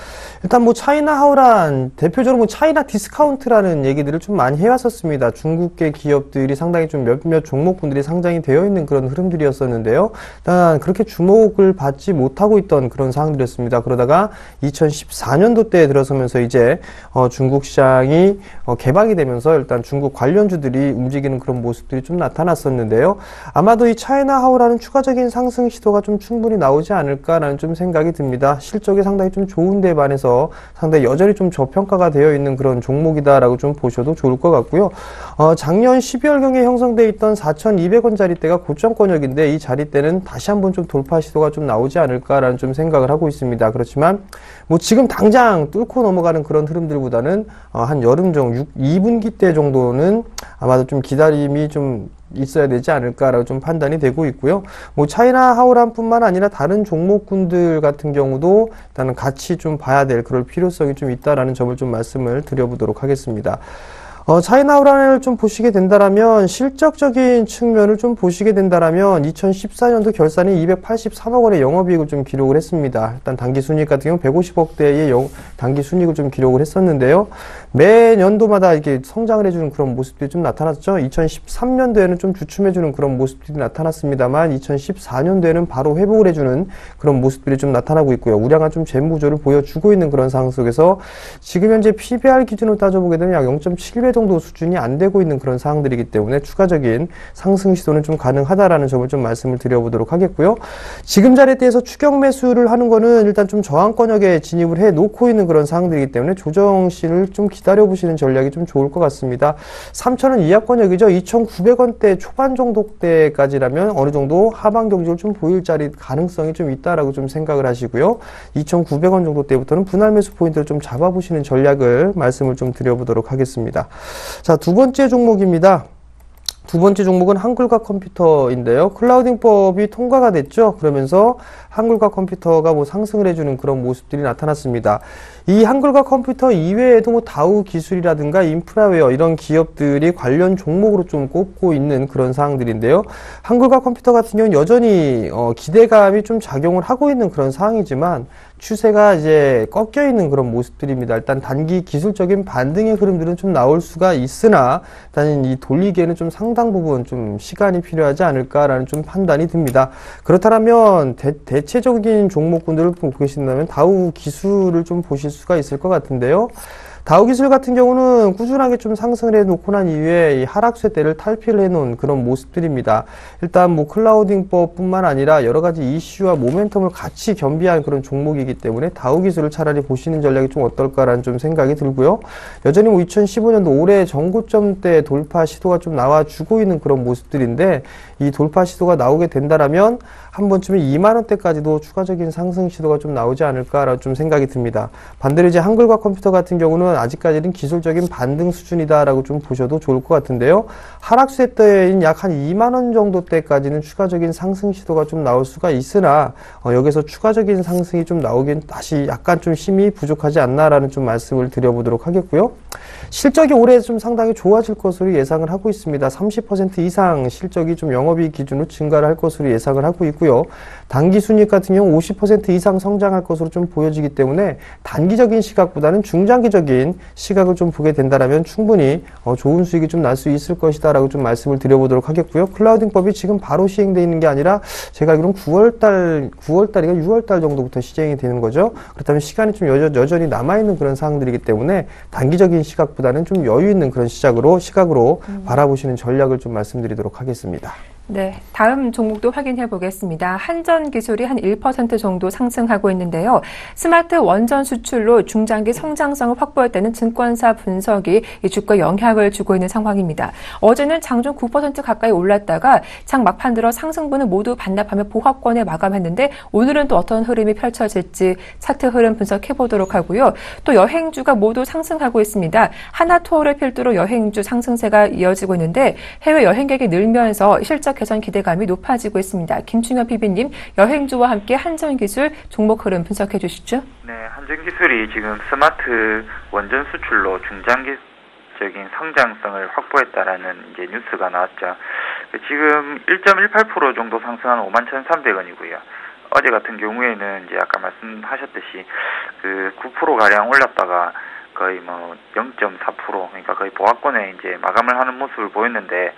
일단 차이나 하오란, 대표적으로 차이나 디스카운트라는 얘기들을 좀 많이 해왔었습니다. 중국계 기업들이 상당히 좀 몇몇 종목군들이 상장이 되어 있는 그런 흐름들이었었는데요. 일단 그렇게 주목을 받지 못하고 있던 그런 상황들이었습니다. 그러다가 2014년도 때에 들어서면서 이제 중국 시장이 개방이 되면서 일단 중국 관련주들이 움직이는 그런 모습들이 좀 나타났었는데요. 아마도 이 차이나 하오라는 추가적인 상승 시도가 좀 충분히 나오지 않을까라는 좀 생각이 듭니다. 실적이 상당히 좀 좋은 데 반해서 상당히 여전히 좀 저평가가 되어 있는 그런 종목이다라고 좀 보셔도 좋을 것 같고요. 작년 12월경에 형성되어 있던 4,200원 자리대가 고점권역인데 이 자리대는 다시 한번 좀 돌파 시도가 좀 나오지 않을까라는 좀 생각을 하고 있습니다. 그렇지만 지금 당장 뚫고 넘어가는 그런 흐름들보다는 한 여름 정도 2분기 때 정도는 아마도 좀 기다림이 좀 있어야 되지 않을까라고 좀 판단이 되고 있고요. 차이나 하오란뿐만 아니라 다른 종목군들 같은 경우도 일단은 같이 좀 봐야 될 그럴 필요성이 좀 있다라는 점을 좀 말씀을 드려보도록 하겠습니다. 차이나 하오란을 좀 보시게 된다라면, 실적적인 측면을 좀 보시게 된다라면, 2014년도 결산이 283억 원의 영업이익을 좀 기록을 했습니다. 일단 단기순이익 같은 경우 150억대의 단기순이익을 좀 기록을 했었는데요. 매년도마다 이렇게 성장을 해주는 그런 모습들이 좀 나타났죠. 2013년도에는 좀 주춤해주는 그런 모습들이 나타났습니다만, 2014년도에는 바로 회복을 해주는 그런 모습들이 좀 나타나고 있고요. 우량한 좀 재무구조를 보여주고 있는 그런 상황 속에서 지금 현재 PBR 기준으로 따져보게 되면 약 0.7배 정도 수준이 안 되고 있는 그런 상황들이기 때문에 추가적인 상승 시도는 좀 가능하다라는 점을 좀 말씀을 드려보도록 하겠고요. 지금 자리에 대해서 추격 매수를 하는 거는 일단 좀 저항권역에 진입을 해 놓고 있는 그런 상황들이기 때문에 조정시를 좀 기다려보시는 전략이 좀 좋을 것 같습니다. 3,000원 이하권역이죠. 2,900원대 초반 정도 때까지라면 어느 정도 하방 경직을 좀 보일 자리 가능성이 좀 있다라고 좀 생각을 하시고요. 2,900원 정도 때부터는 분할 매수 포인트를 좀 잡아보시는 전략을 말씀을 좀 드려보도록 하겠습니다. 자, 두 번째 종목입니다. 두 번째 종목은 한글과 컴퓨터인데요. 클라우딩법이 통과가 됐죠. 그러면서 한글과 컴퓨터가 상승을 해주는 그런 모습들이 나타났습니다. 이 한글과 컴퓨터 이외에도 다우 기술이라든가 인프라웨어 이런 기업들이 관련 종목으로 좀 꼽고 있는 그런 상황들인데요. 한글과 컴퓨터 같은 경우는 여전히 기대감이 좀 작용을 하고 있는 그런 상황이지만 추세가 이제 꺾여 있는 그런 모습들입니다. 일단 단기 기술적인 반등의 흐름들은 좀 나올 수가 있으나 일단 이 돌리기에는 좀 상당 부분 좀 시간이 필요하지 않을까라는 좀 판단이 듭니다. 그렇다면 대체적인 종목군들을 보고 계신다면 다우 기술을 좀 보실 수가 있을 것 같은데요. 다우기술 같은 경우는 꾸준하게 좀 상승을 해놓고 난 이후에 이 하락세 때를 탈피를 해놓은 그런 모습들입니다. 일단 뭐 클라우딩법뿐만 아니라 여러 가지 이슈와 모멘텀을 같이 겸비한 그런 종목이기 때문에 다우기술을 차라리 보시는 전략이 좀 어떨까라는 좀 생각이 들고요. 여전히 뭐 2015년도 올해 전고점대 돌파 시도가 좀 나와주고 있는 그런 모습들인데 이 돌파 시도가 나오게 된다라면 한 번쯤에 2만 원대까지도 추가적인 상승 시도가 좀 나오지 않을까라는 좀 생각이 듭니다. 반대로 이제 한글과 컴퓨터 같은 경우는 아직까지는 기술적인 반등 수준이다라고 좀 보셔도 좋을 것 같은데요. 하락세 때인 약 한 2만 원 정도 때까지는 추가적인 상승 시도가 좀 나올 수가 있으나 여기서 추가적인 상승이 좀 나오긴 다시 약간 좀 힘이 부족하지 않나라는 좀 말씀을 드려보도록 하겠고요. 실적이 올해 좀 상당히 좋아질 것으로 예상을 하고 있습니다. 30% 이상 실적이 좀 영업이익 기준으로 증가를 할 것으로 예상을 하고 있고요. 단기 순이익 같은 경우 50% 이상 성장할 것으로 좀 보여지기 때문에 단기적인 시각보다는 중장기적인 시각을 좀 보게 된다면 충분히 좋은 수익이 좀 날 수 있을 것이다라고 좀 말씀을 드려보도록 하겠고요. 클라우딩법이 지금 바로 시행되어 있는 게 아니라 제가 알기로는 9월달이가 6월달 정도부터 시행이 되는 거죠. 그렇다면 시간이 좀 여전히 남아있는 그런 사항들이기 때문에 단기적인 시각보다는 좀 여유 있는 그런 시각으로 바라보시는 전략을 좀 말씀드리도록 하겠습니다. 네, 다음 종목도 확인해 보겠습니다. 한전기술이 한 1% 정도 상승하고 있는데요. 스마트 원전 수출로 중장기 성장성을 확보했다는 증권사 분석이 이 주가에 영향을 주고 있는 상황입니다. 어제는 장중 9% 가까이 올랐다가 장 막판 들어 상승분을 모두 반납하며 보합권에 마감했는데 오늘은 또 어떤 흐름이 펼쳐질지 차트 흐름 분석해 보도록 하고요. 또 여행주가 모두 상승하고 있습니다. 하나투어를 필두로 여행주 상승세가 이어지고 있는데 해외 여행객이 늘면서 실적 개선 기대감이 높아지고 있습니다. 김충현 PB님, 여행주와 함께 한전기술 종목 흐름 분석해 주시죠. 네, 한전기술이 지금 스마트 원전 수출로 중장기적인 성장성을 확보했다라는 이제 뉴스가 나왔죠. 지금 1.18% 정도 상승한 51,300원이고요. 어제 같은 경우에는 이제 아까 말씀하셨듯이 그 9% 가량 올랐다가 거의 뭐 0.4% 그러니까 거의 보합권에 이제 마감을 하는 모습을 보였는데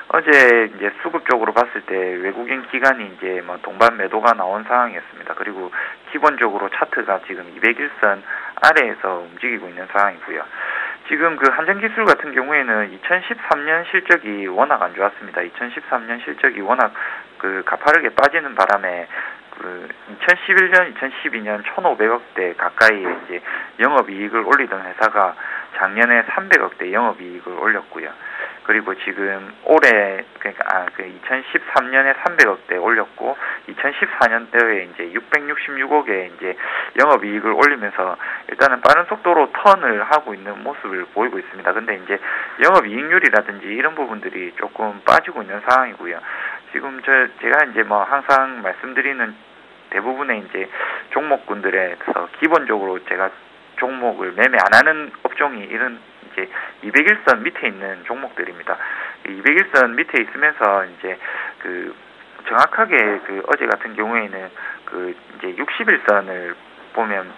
어제 이제 수급 쪽으로 봤을 때 외국인 기관이 이제 뭐 동반 매도가 나온 상황이었습니다. 그리고 기본적으로 차트가 지금 201선 아래에서 움직이고 있는 상황이고요. 지금 그 한전기술 같은 경우에는 2013년 실적이 워낙 안 좋았습니다. 2013년 실적이 워낙 그 가파르게 빠지는 바람에 그 2011년, 2012년 1,500억대 가까이의 이제 영업이익을 올리던 회사가 작년에 300억대 영업이익을 올렸고요. 그리고 지금 올해 그러니까 2013년에 300억대 올렸고 2014년도에 이제 666억의 이제 영업이익을 올리면서 일단은 빠른 속도로 턴을 하고 있는 모습을 보이고 있습니다. 근데 이제 영업이익률이라든지 이런 부분들이 조금 빠지고 있는 상황이고요. 지금 제가 이제 뭐 항상 말씀드리는 대부분의 이제 종목군들에서 기본적으로 제가 종목을 매매 안 하는 업종이 이런 이제 201선 밑에 있는 종목들입니다. 201선 밑에 있으면서 이제 그 정확하게 그 어제 같은 경우에는 그 이제 61선을 보면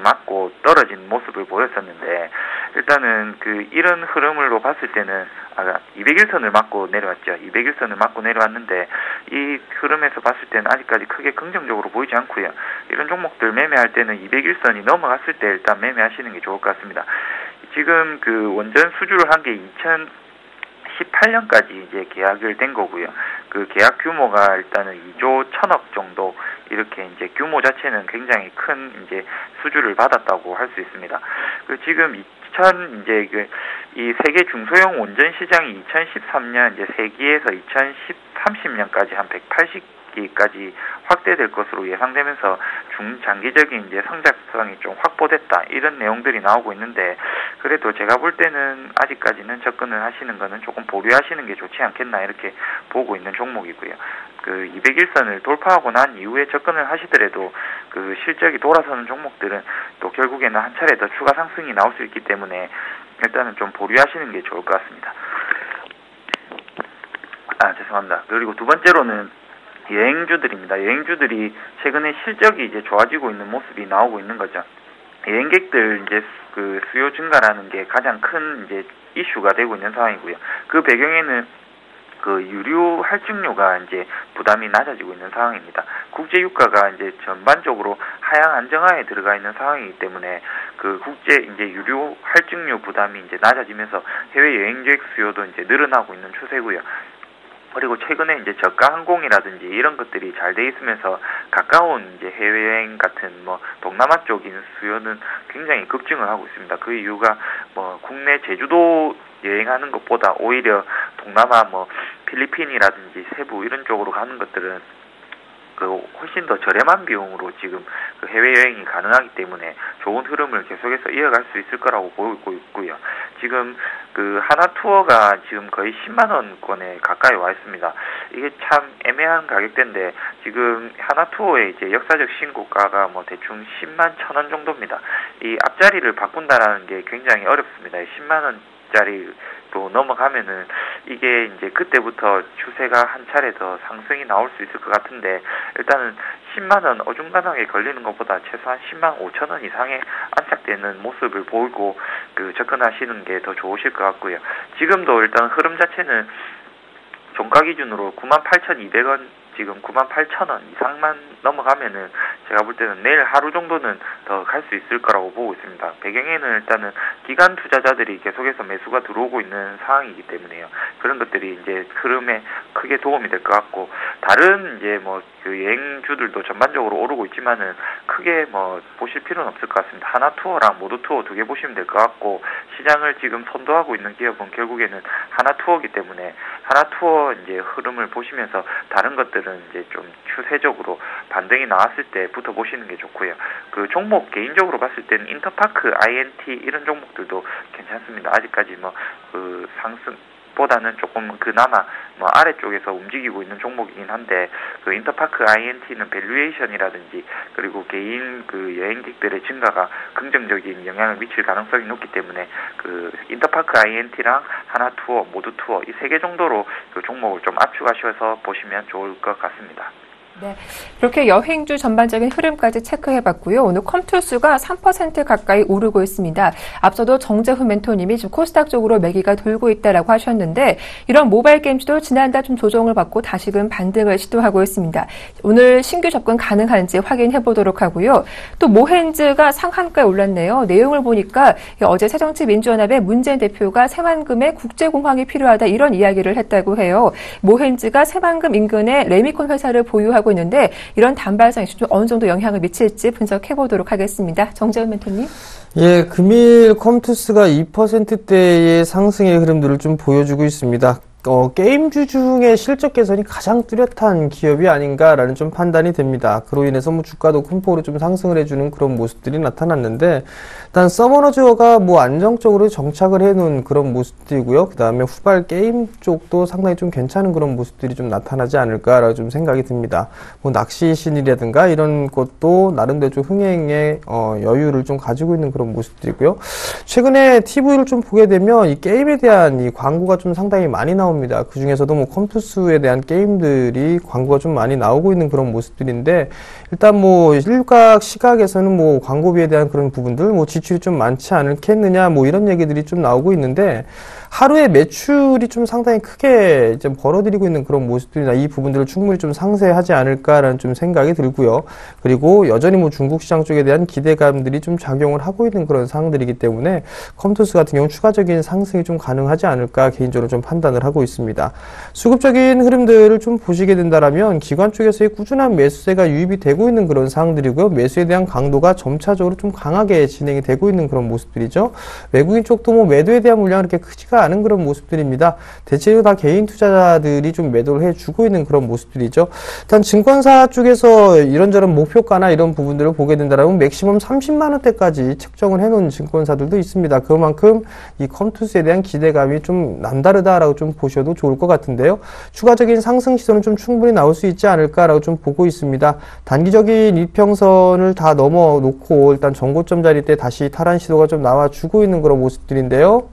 맞고 떨어진 모습을 보였었는데 일단은 그 이런 흐름으로 봤을 때는 201선을 맞고 내려왔죠. 201선을 맞고 내려왔는데 이 흐름에서 봤을 때는 아직까지 크게 긍정적으로 보이지 않고요. 이런 종목들 매매할 때는 201선이 넘어갔을 때 일단 매매하시는 게 좋을 것 같습니다. 지금 그 원전 수주를 한 게 2018년까지 이제 계약을 된 거고요. 그 계약 규모가 일단은 2조 1천억 정도 이렇게 이제 규모 자체는 굉장히 큰 이제 수주를 받았다고 할 수 있습니다. 그 지금 이 세계 중소형 원전 시장이 2013년 이제 세기에서 2030년까지 한 180기까지 확대될 것으로 예상되면서 중장기적인 이제 성장성이 좀 확보됐다 이런 내용들이 나오고 있는데 그래도 제가 볼 때는 아직까지는 접근을 하시는 거는 조금 보류하시는 게 좋지 않겠나 이렇게 보고 있는 종목이고요. 그 201선을 돌파하고 난 이후에 접근을 하시더라도 그 실적이 돌아서는 종목들은 또 결국에는 한 차례 더 추가 상승이 나올 수 있기 때문에 일단은 좀 보류하시는 게 좋을 것 같습니다. 죄송합니다. 그리고 두 번째로는 여행주들입니다. 여행주들이 최근에 실적이 이제 좋아지고 있는 모습이 나오고 있는 거죠. 여행객들 이제 그 수요 증가라는 게 가장 큰 이제 이슈가 되고 있는 상황이고요. 그 배경에는 그 유류 할증료가 이제 부담이 낮아지고 있는 상황입니다. 국제 유가가 이제 전반적으로 하향 안정화에 들어가 있는 상황이기 때문에 그 국제 이제 유류 할증료 부담이 이제 낮아지면서 해외 여행객 수요도 이제 늘어나고 있는 추세고요. 그리고 최근에 이제 저가 항공이라든지 이런 것들이 잘 돼 있으면서 가까운 이제 해외여행 같은 뭐 동남아 쪽인 수요는 굉장히 급증을 하고 있습니다. 그 이유가 뭐 국내 제주도 여행하는 것보다 오히려 동남아 뭐 필리핀이라든지 세부 이런 쪽으로 가는 것들은 그 훨씬 더 저렴한 비용으로 지금 그 해외여행이 가능하기 때문에 좋은 흐름을 계속해서 이어갈 수 있을 거라고 보고 있고요. 지금 그 하나투어가 지금 거의 10만 원권에 가까이 와 있습니다. 이게 참 애매한 가격대인데 지금 하나투어의 이제 역사적 신고가가 뭐 대충 10만 1,000원 정도입니다. 이 앞자리를 바꾼다라는 게 굉장히 어렵습니다. 10만 원짜리 또 넘어가면은 이게 이제 그때부터 추세가 한 차례 더 상승이 나올 수 있을 것 같은데 일단은 10만 원 어중간하게 걸리는 것보다 최소한 10만 5천 원 이상의 안착되는 모습을 보이고 그 접근하시는 게 더 좋으실 것 같고요. 지금도 일단 흐름 자체는 종가 기준으로 98,200원 지금 98,000원 이상만 넘어가면은 제가 볼 때는 내일 하루 정도는 더 갈 수 있을 거라고 보고 있습니다. 배경에는 일단은 기관 투자자들이 계속해서 매수가 들어오고 있는 상황이기 때문에요. 그런 것들이 이제 흐름에 크게 도움이 될 것 같고 다른 이제 뭐 그 여행주들도 전반적으로 오르고 있지만은 크게 뭐 보실 필요는 없을 것 같습니다. 하나투어랑 모두투어 두 개 보시면 될 것 같고 시장을 지금 선도하고 있는 기업은 결국에는 하나투어이기 때문에 하나투어 이제 흐름을 보시면서 다른 것들은 이제 좀 추세적으로 반등이 나왔을 때부터 보시는 게 좋고요. 그 종목 개인적으로 봤을 때는 인터파크, INT 이런 종목들도 괜찮습니다. 아직까지 뭐 그 상승보다는 조금 그나마 뭐 아래쪽에서 움직이고 있는 종목이긴 한데 그 인터파크 INT는 밸류에이션이라든지 그리고 개인 그 여행객들의 증가가 긍정적인 영향을 미칠 가능성이 높기 때문에 그 인터파크 INT랑 하나투어, 모두투어 이 세 개 정도로 그 종목을 좀 압축하셔서 보시면 좋을 것 같습니다. 네, 이렇게 여행주 전반적인 흐름까지 체크해봤고요. 오늘 컴투스가 3% 가까이 오르고 있습니다. 앞서도 정재훈 멘토님이 지금 코스닥 쪽으로 매기가 돌고 있다라고 하셨는데 이런 모바일 게임주도 지난달 좀 조정을 받고 다시금 반등을 시도하고 있습니다. 오늘 신규 접근 가능한지 확인해보도록 하고요. 또 모헨즈가 상한가에 올랐네요. 내용을 보니까 어제 새정치민주연합의 문재인 대표가 새만금의 국제공항이 필요하다 이런 이야기를 했다고 해요. 모헨즈가 새만금 인근에 레미콘 회사를 보유하고 있는데 이런 단발성이 좀 어느 정도 영향을 미칠지 분석해 보도록 하겠습니다. 정재훈 멘토님. 예, 금일 컴투스가 2%대의 상승의 흐름들을 좀 보여주고 있습니다. 게임주 중에 실적 개선이 가장 뚜렷한 기업이 아닌가라는 좀 판단이 됩니다. 그로 인해서 뭐 주가도 큰 폭으로 좀 상승을 해주는 그런 모습들이 나타났는데, 일단 서머너즈가 뭐 안정적으로 정착을 해놓은 그런 모습들이고요. 그 다음에 후발 게임 쪽도 상당히 좀 괜찮은 그런 모습들이 좀 나타나지 않을까라고 좀 생각이 듭니다. 뭐 낚시 신이라든가 이런 것도 나름대로 좀 흥행의 여유를 좀 가지고 있는 그런 모습들이고요. 최근에 TV를 좀 보게 되면 이 게임에 대한 이 광고가 좀 상당히 많이 나옵니다. 그 중에서도 뭐 컴투스에 대한 게임들이 광고가 좀 많이 나오고 있는 그런 모습들인데, 일단 뭐 일각 시각에서는 뭐 광고비에 대한 그런 부분들, 뭐 지출이 좀 많지 않겠느냐, 뭐 이런 얘기들이 좀 나오고 있는데, 하루에 매출이 좀 상당히 크게 이제 벌어들이고 있는 그런 모습들이나 이 부분들을 충분히 좀 상쇄하지 않을까라는 좀 생각이 들고요. 그리고 여전히 뭐 중국 시장 쪽에 대한 기대감들이 좀 작용을 하고 있는 그런 상황들이기 때문에 컴투스 같은 경우 추가적인 상승이 좀 가능하지 않을까 개인적으로 좀 판단을 하고 있습니다. 수급적인 흐름들을 좀 보시게 된다라면 기관 쪽에서의 꾸준한 매수세가 유입이 되고 있는 그런 상황들이고요. 매수에 대한 강도가 점차적으로 좀 강하게 진행이 되고 있는 그런 모습들이죠. 외국인 쪽도 뭐 매도에 대한 물량은 그렇게 크지가 않은 그런 모습들입니다. 대체로 다 개인 투자자들이 좀 매도를 해주고 있는 그런 모습들이죠. 일단 증권사 쪽에서 이런저런 목표가나 이런 부분들을 보게 된다면 맥시멈 30만 원대까지 책정을 해놓은 증권사들도 있습니다. 그만큼 이 컴투스에 대한 기대감이 좀 남다르다라고 좀 보셔도 좋을 것 같은데요. 추가적인 상승 시도는 좀 충분히 나올 수 있지 않을까라고 좀 보고 있습니다. 단기적인 이평선을 다 넘어놓고 일단 전고점 자리 때 다시 탈환 시도가 좀 나와주고 있는 그런 모습들인데요.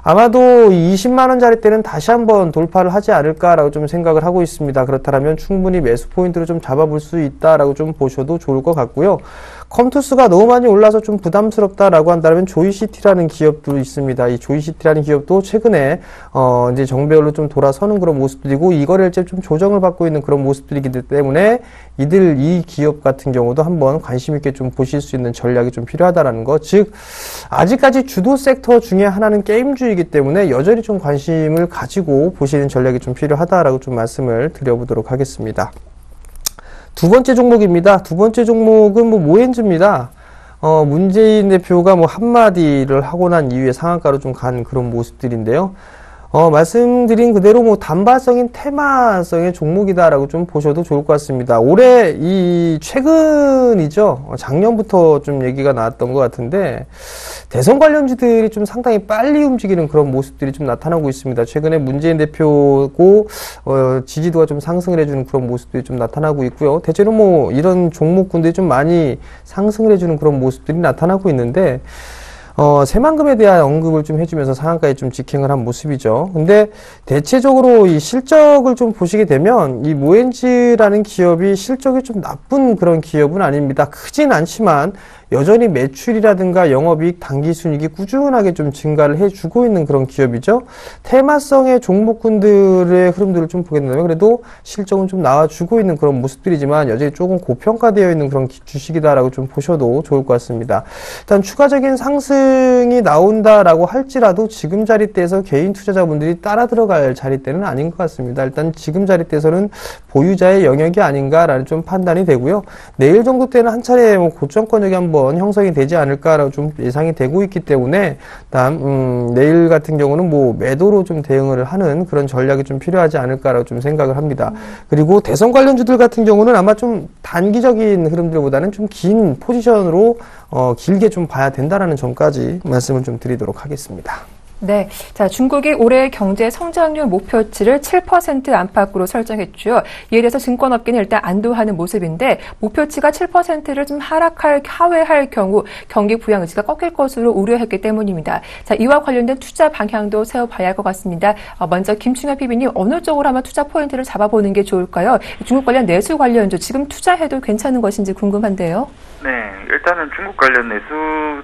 아마도 20만 원짜리 때는 다시 한번 돌파를 하지 않을까라고 좀 생각을 하고 있습니다. 그렇다면 충분히 매수 포인트로 좀 잡아볼 수 있다라고 좀 보셔도 좋을 것 같고요. 컴투스가 너무 많이 올라서 좀 부담스럽다라고 한다면 조이시티라는 기업도 있습니다. 이 조이시티라는 기업도 최근에 이제 정배열로 좀 돌아서는 그런 모습들이고 이 거래일제 좀 조정을 받고 있는 그런 모습들이기 때문에 이 기업 같은 경우도 한번 관심 있게 좀 보실 수 있는 전략이 좀 필요하다라는 거. 즉 아직까지 주도 섹터 중에 하나는 게임주이기 때문에 여전히 좀 관심을 가지고 보시는 전략이 좀 필요하다라고 좀 말씀을 드려보도록 하겠습니다. 두 번째 종목입니다. 두 번째 종목은 모엔즈입니다. 문재인 대표가 한마디를 하고 난 이후에 상한가로 좀 간 그런 모습들인데요. 말씀드린 그대로 단발성인 테마성의 종목이다라고 좀 보셔도 좋을 것 같습니다. 올해 최근이죠. 작년부터 좀 얘기가 나왔던 것 같은데 대선 관련주들이 좀 상당히 빨리 움직이는 그런 모습들이 좀 나타나고 있습니다. 최근에 문재인 대표고 지지도가 좀 상승을 해주는 그런 모습들이 좀 나타나고 있고요. 대체로 이런 종목군들이 좀 많이 상승을 해주는 그런 모습들이 나타나고 있는데 새만금에 대한 언급을 좀 해주면서 상한가에 좀 직행을 한 모습이죠. 근데 대체적으로 이 실적을 좀 보시게 되면 이 모엔즈라는 기업이 실적이 좀 나쁜 그런 기업은 아닙니다. 크진 않지만 여전히 매출이라든가 영업이익, 당기순이익이 꾸준하게 좀 증가를 해주고 있는 그런 기업이죠. 테마성의 종목군들의 흐름들을 좀 보게 된다면 그래도 실적은 좀 나와주고 있는 그런 모습들이지만 여전히 조금 고평가되어 있는 그런 주식이다라고 좀 보셔도 좋을 것 같습니다. 일단 추가적인 상승이 나온다라고 할지라도 지금 자리대에서 개인 투자자분들이 따라 들어갈 자리대는 아닌 것 같습니다. 일단 지금 자리대에서는 보유자의 영역이 아닌가라는 좀 판단이 되고요. 내일 정도 때는 한 차례 고점권역이 한번 형성이 되지 않을까라고 좀 예상이 되고 있기 때문에 내일 같은 경우는 매도로 좀 대응을 하는 그런 전략이 좀 필요하지 않을까라고 좀 생각을 합니다. 그리고 대선 관련주들 같은 경우는 아마 좀 단기적인 흐름들보다는 좀 긴 포지션으로 길게 좀 봐야 된다라는 점까지 말씀을 좀 드리도록 하겠습니다. 네. 자, 중국이 올해 경제 성장률 목표치를 7% 안팎으로 설정했죠. 이에 대해서 증권업계는 일단 안도하는 모습인데, 목표치가 7%를 좀 하회할 경우 경기 부양 의지가 꺾일 것으로 우려했기 때문입니다. 자, 이와 관련된 투자 방향도 세워봐야 할 것 같습니다. 먼저 김충현 PB님, 어느 쪽으로 한번 투자 포인트를 잡아보는 게 좋을까요? 중국 관련 내수 관련주, 지금 투자해도 괜찮은 것인지 궁금한데요. 네, 일단은 중국 관련 내수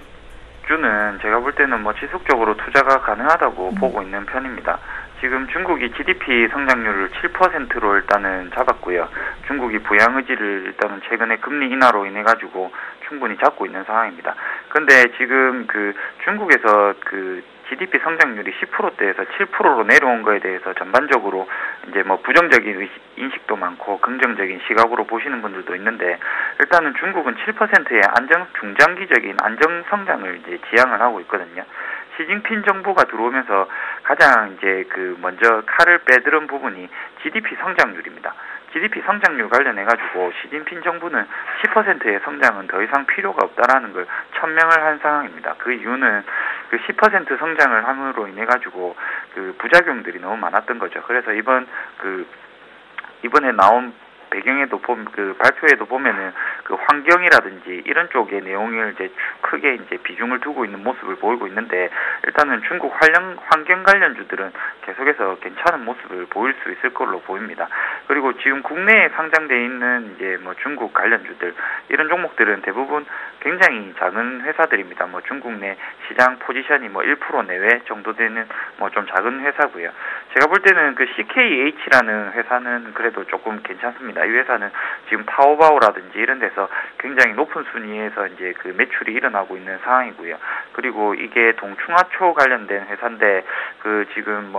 주는 제가 볼 때는 지속적으로 투자가 가능하다고 보고 있는 편입니다. 지금 중국이 GDP 성장률을 7%로 일단은 잡았고요. 중국이 부양 의지를 일단은 최근에 금리 인하로 인해 가지고 충분히 잡고 있는 상황입니다. 근데 지금 중국에서 GDP 성장률이 10%대에서 7%로 내려온 거에 대해서 전반적으로 이제 부정적인 인식도 많고 긍정적인 시각으로 보시는 분들도 있는데, 일단은 중국은 7%의 중장기적인 안정 성장을 이제 지향을 하고 있거든요. 시진핑 정부가 들어오면서 가장 이제 먼저 칼을 빼들은 부분이 GDP 성장률입니다. GDP 성장률 관련해가지고 시진핑 정부는 10%의 성장은 더 이상 필요가 없다라는 걸 천명을 한 상황입니다. 그 이유는 10% 성장을 함으로 인해가지고 부작용들이 너무 많았던 거죠. 그래서 이번에 나온 배경에도 발표에도 보면은 환경이라든지 이런 쪽의 내용을 이제 크게 이제 비중을 두고 있는 모습을 보이고 있는데, 일단은 중국 환경 관련주들은 계속해서 괜찮은 모습을 보일 수 있을 걸로 보입니다. 그리고 지금 국내에 상장돼 있는 이제 중국 관련주들, 이런 종목들은 대부분 굉장히 작은 회사들입니다. 중국 내 시장 포지션이 1% 내외 정도 되는 좀 작은 회사고요. 제가 볼 때는 CKH라는 회사는 그래도 조금 괜찮습니다. 이 회사는 지금 타오바오라든지 이런 데서 굉장히 높은 순위에서 이제 매출이 일어나고 있는 상황이고요. 그리고 이게 동충하초 관련된 회사인데 지금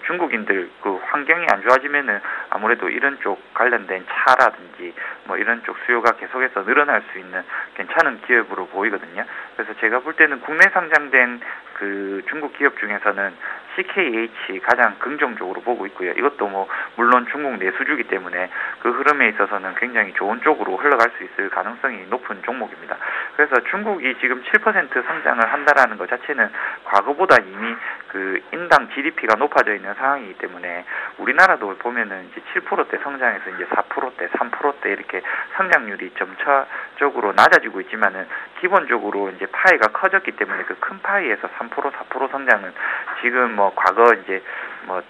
중국인들 환경이 안 좋아지면은 아무래도 이런 쪽 관련된 차라든지 이런 쪽 수요가 계속해서 늘어날 수 있는 괜찮은 기업으로 보이거든요. 그래서 제가 볼 때는 국내 상장된 중국 기업 중에서는 CKH 가장 긍정적으로 보고 있고요. 이것도 물론 중국 내수주기 때문에 그 흐름에 있어서는 굉장히 좋은 쪽으로 흘러갈 수 있을 가능성이 높은 종목입니다. 그래서 중국이 지금 7% 성장을 한다라는 것 자체는 과거보다 이미 인당 GDP가 높아져 있는 상황이기 때문에 우리나라도 보면은 이제 7%대 성장해서 이제 4%대, 3%대 이렇게 성장률이 점차적으로 낮아지고 있지만은 기본적으로 이제 파이가 커졌기 때문에 큰 파이에서 3% 3%, 4% 성장은 지금 뭐 과거 이제 뭐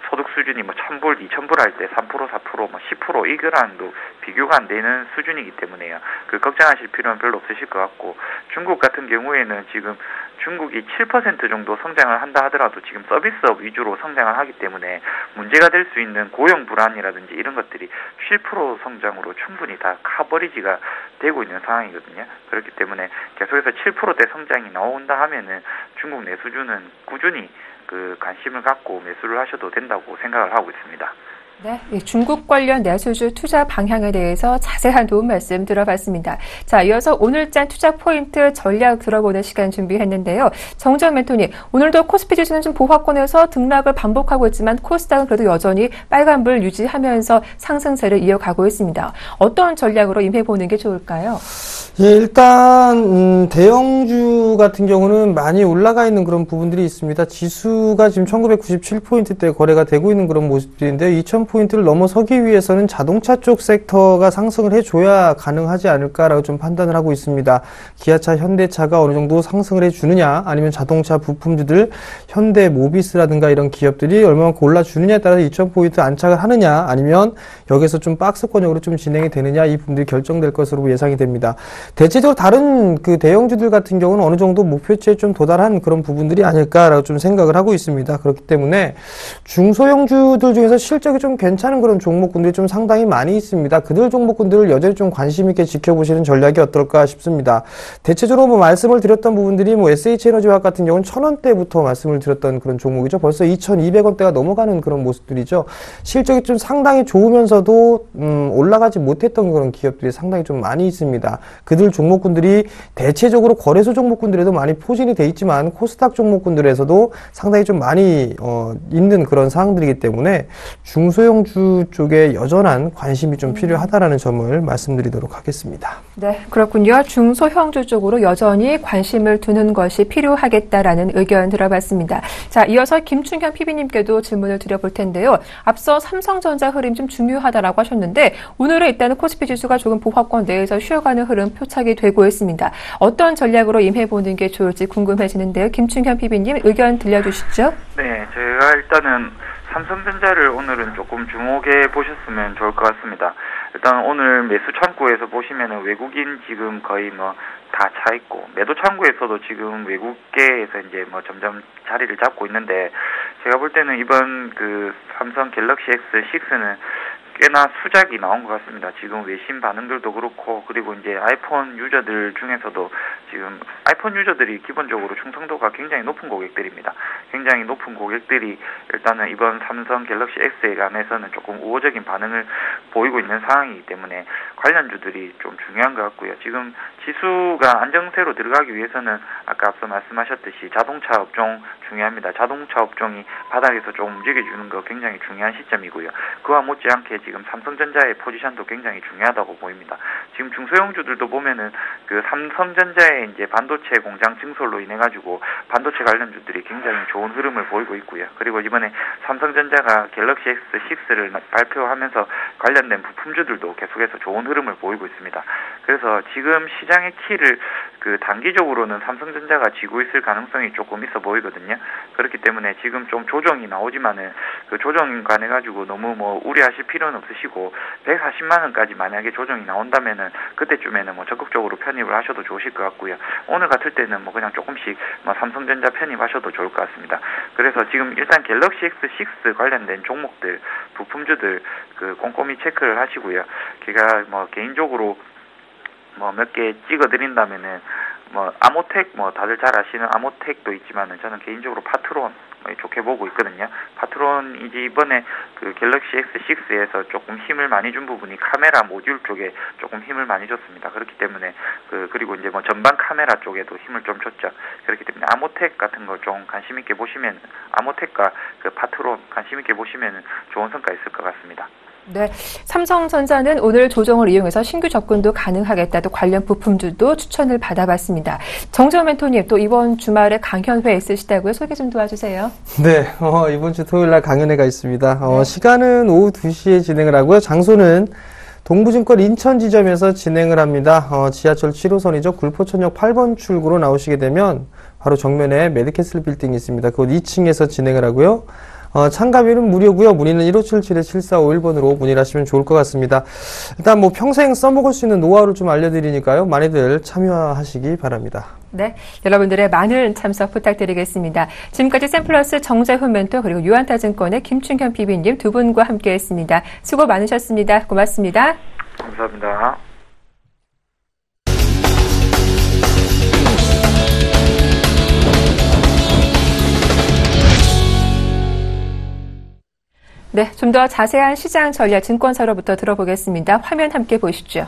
소득 수준이 뭐 1,000불, 2,000불 할 때 3%, 4%, 뭐 10% 이거랑도 비교가 안 되는 수준이기 때문에요. 그 걱정하실 필요는 별로 없으실 것 같고, 중국 같은 경우에는 지금 중국이 7% 정도 성장을 한다 하더라도 지금 서비스업 위주로 성장을 하기 때문에 문제가 될 수 있는 고용 불안이라든지 이런 것들이 7% 성장으로 충분히 다 커버리지가 되고 있는 상황이거든요. 그렇기 때문에 계속해서 7%대 성장이 나온다 하면은 중국 내수주는 꾸준히 그 관심을 갖고 매수를 하셔도 된다고 생각을 하고 있습니다. 네, 중국 관련 내수주 투자 방향에 대해서 자세한 도움 말씀 들어봤습니다. 자, 이어서 오늘장 투자 포인트 전략 들어보는 시간 준비했는데요. 정정 멘토님, 오늘도 코스피 지수는 좀 보합권에서 등락을 반복하고 있지만 코스닥은 그래도 여전히 빨간불 유지하면서 상승세를 이어가고 있습니다. 어떤 전략으로 임해보는 게 좋을까요? 예, 일단 대형주 같은 경우는 많이 올라가 있는 그런 부분들이 있습니다. 지수가 지금 1997포인트대 거래가 되고 있는 그런 모습들인데요. 2000포인트를 넘어서기 위해서는 자동차 쪽 섹터가 상승을 해줘야 가능하지 않을까라고 좀 판단을 하고 있습니다. 기아차, 현대차가 어느 정도 상승을 해주느냐, 아니면 자동차 부품주들, 현대모비스라든가 이런 기업들이 얼마만큼 올라주느냐에 따라서 2000포인트 안착을 하느냐, 아니면 여기서 좀 박스권역으로 좀 진행이 되느냐, 이 부분들이 결정될 것으로 예상이 됩니다. 대체적으로 다른 그 대형주들 같은 경우는 어느 정도 목표치에 좀 도달한 그런 부분들이 아닐까라고 좀 생각을 하고 있습니다. 그렇기 때문에 중소형주들 중에서 실적이 좀 괜찮은 그런 종목군들이 좀 상당히 많이 있습니다. 그들 종목군들을 여전히 좀 관심 있게 지켜보시는 전략이 어떨까 싶습니다. 대체적으로 뭐 말씀을 드렸던 부분들이 뭐 SH에너지화학 같은 경우는 1,000원대부터 말씀을 드렸던 그런 종목이죠. 벌써 2,200원대가 넘어가는 그런 모습들이죠. 실적이 좀 상당히 좋으면서도 올라가지 못했던 그런 기업들이 상당히 좀 많이 있습니다. 그들 종목군들이 대체적으로 거래소 종목군들에도 많이 포진이 돼 있지만 코스닥 종목군들에서도 상당히 좀 많이 있는 그런 상황들이기 때문에 중소형주 쪽에 여전한 관심이 좀 필요하다라는 점을 말씀드리도록 하겠습니다. 네, 그렇군요. 중소형주 쪽으로 여전히 관심을 두는 것이 필요하겠다라는 의견 들어봤습니다. 자, 이어서 김충현 PB님께도 질문을 드려볼 텐데요. 앞서 삼성전자 흐름 좀 중요하다라고 하셨는데 오늘은 일단은 코스피 지수가 조금 보합권 내에서 쉬어가는 흐름 표착이 되고 있습니다. 어떤 전략으로 임해보는 게 좋을지 궁금해지는데요. 김충현 PB님 의견 들려주시죠. 네, 제가 일단은 삼성전자를 오늘은 조금 주목해 보셨으면 좋을 것 같습니다. 일단 오늘 매수 창구에서 보시면은 외국인 지금 거의 뭐 다 차 있고, 매도 창구에서도 지금 외국계에서 이제 뭐 점점 자리를 잡고 있는데, 제가 볼 때는 이번 그 삼성 갤럭시 S6는 꽤나 수작이 나온 것 같습니다. 지금 외신 반응들도 그렇고, 그리고 이제 아이폰 유저들 중에서도 지금 아이폰 유저들이 기본적으로 충성도가 굉장히 높은 고객들입니다. 굉장히 높은 고객들이 일단은 이번 삼성 갤럭시 X에 관해서는 조금 우호적인 반응을 보이고 있는 상황이기 때문에 관련주들이 좀 중요한 것 같고요. 지금 지수가 안정세로 들어가기 위해서는 아까 앞서 말씀하셨듯이 자동차 업종 중요합니다. 자동차 업종이 바닥에서 좀 움직여주는 거 굉장히 중요한 시점이고요. 그와 못지않게 지금 삼성전자의 포지션도 굉장히 중요하다고 보입니다. 지금 중소형주들도 보면은 그 삼성전자의 이제 반도체 공장 증설로 인해 가지고 반도체 관련주들이 굉장히 좋은 흐름을 보이고 있고요. 그리고 이번에 삼성전자가 갤럭시 S6를 발표하면서 관련된 부품주들도 계속해서 좋은 흐름을 보이고 있습니다. 그래서 지금 시장의 키를 그 단기적으로는 삼성전자가 쥐고 있을 가능성이 조금 있어 보이거든요. 그렇기 때문에 지금 좀 조정이 나오지만은 그 조정 관해 가지고 너무 뭐 우려하실 필요는 없으시고 140만 원까지 만약에 조정이 나온다면은 그때쯤에는 뭐 적극적으로 편입을 하셔도 좋으실 것 같고요. 오늘 같을 때는 뭐 그냥 조금씩 뭐 삼성전자 편입하셔도 좋을 것 같습니다. 그래서 지금 일단 갤럭시 X6 관련된 종목들, 부품주들 그 꼼꼼히 체크를 하시고요. 제가 뭐 개인적으로 뭐 몇 개 찍어드린다면은 뭐 아모텍 뭐 다들 잘 아시는 아모텍도 있지만은 저는 개인적으로 파트론 좋게 보고 있거든요. 파트론이 이번에 그 갤럭시 S6에서 조금 힘을 많이 준 부분이 카메라 모듈 쪽에 조금 힘을 많이 줬습니다. 그렇기 때문에 그리고 이제 뭐 전방 카메라 쪽에도 힘을 좀 줬죠. 그렇기 때문에 아모텍 같은 거 좀 관심 있게 보시면 아모텍과 그 파트론 관심 있게 보시면 좋은 성과 있을 것 같습니다. 네, 삼성전자는 오늘 조정을 이용해서 신규 접근도 가능하겠다. 또 관련 부품주도 추천을 받아봤습니다. 정재원 멘토님, 또 이번 주말에 강연회 있으시다고요? 소개 좀 도와주세요. 네, 이번 주 토요일 날 강연회가 있습니다. 네. 시간은 오후 2시에 진행을 하고요. 장소는 동부증권 인천 지점에서 진행을 합니다. 지하철 7호선이죠. 굴포천역 8번 출구로 나오시게 되면 바로 정면에 메디캐슬 빌딩이 있습니다. 그곳 2층에서 진행을 하고요. 참가비는 무료고요. 문의는 1577-7451번으로 문의를 하시면 좋을 것 같습니다. 일단 뭐 평생 써먹을 수 있는 노하우를 좀 알려드리니까요. 많이들 참여하시기 바랍니다. 네, 여러분들의 많은 참석 부탁드리겠습니다. 지금까지 샘플러스 정재훈 멘토 그리고 유한타증권의 김충현 PB님 두 분과 함께했습니다. 수고 많으셨습니다. 고맙습니다. 감사합니다. 네, 좀 더 자세한 시장 전략 증권사로부터 들어보겠습니다. 화면 함께 보시죠.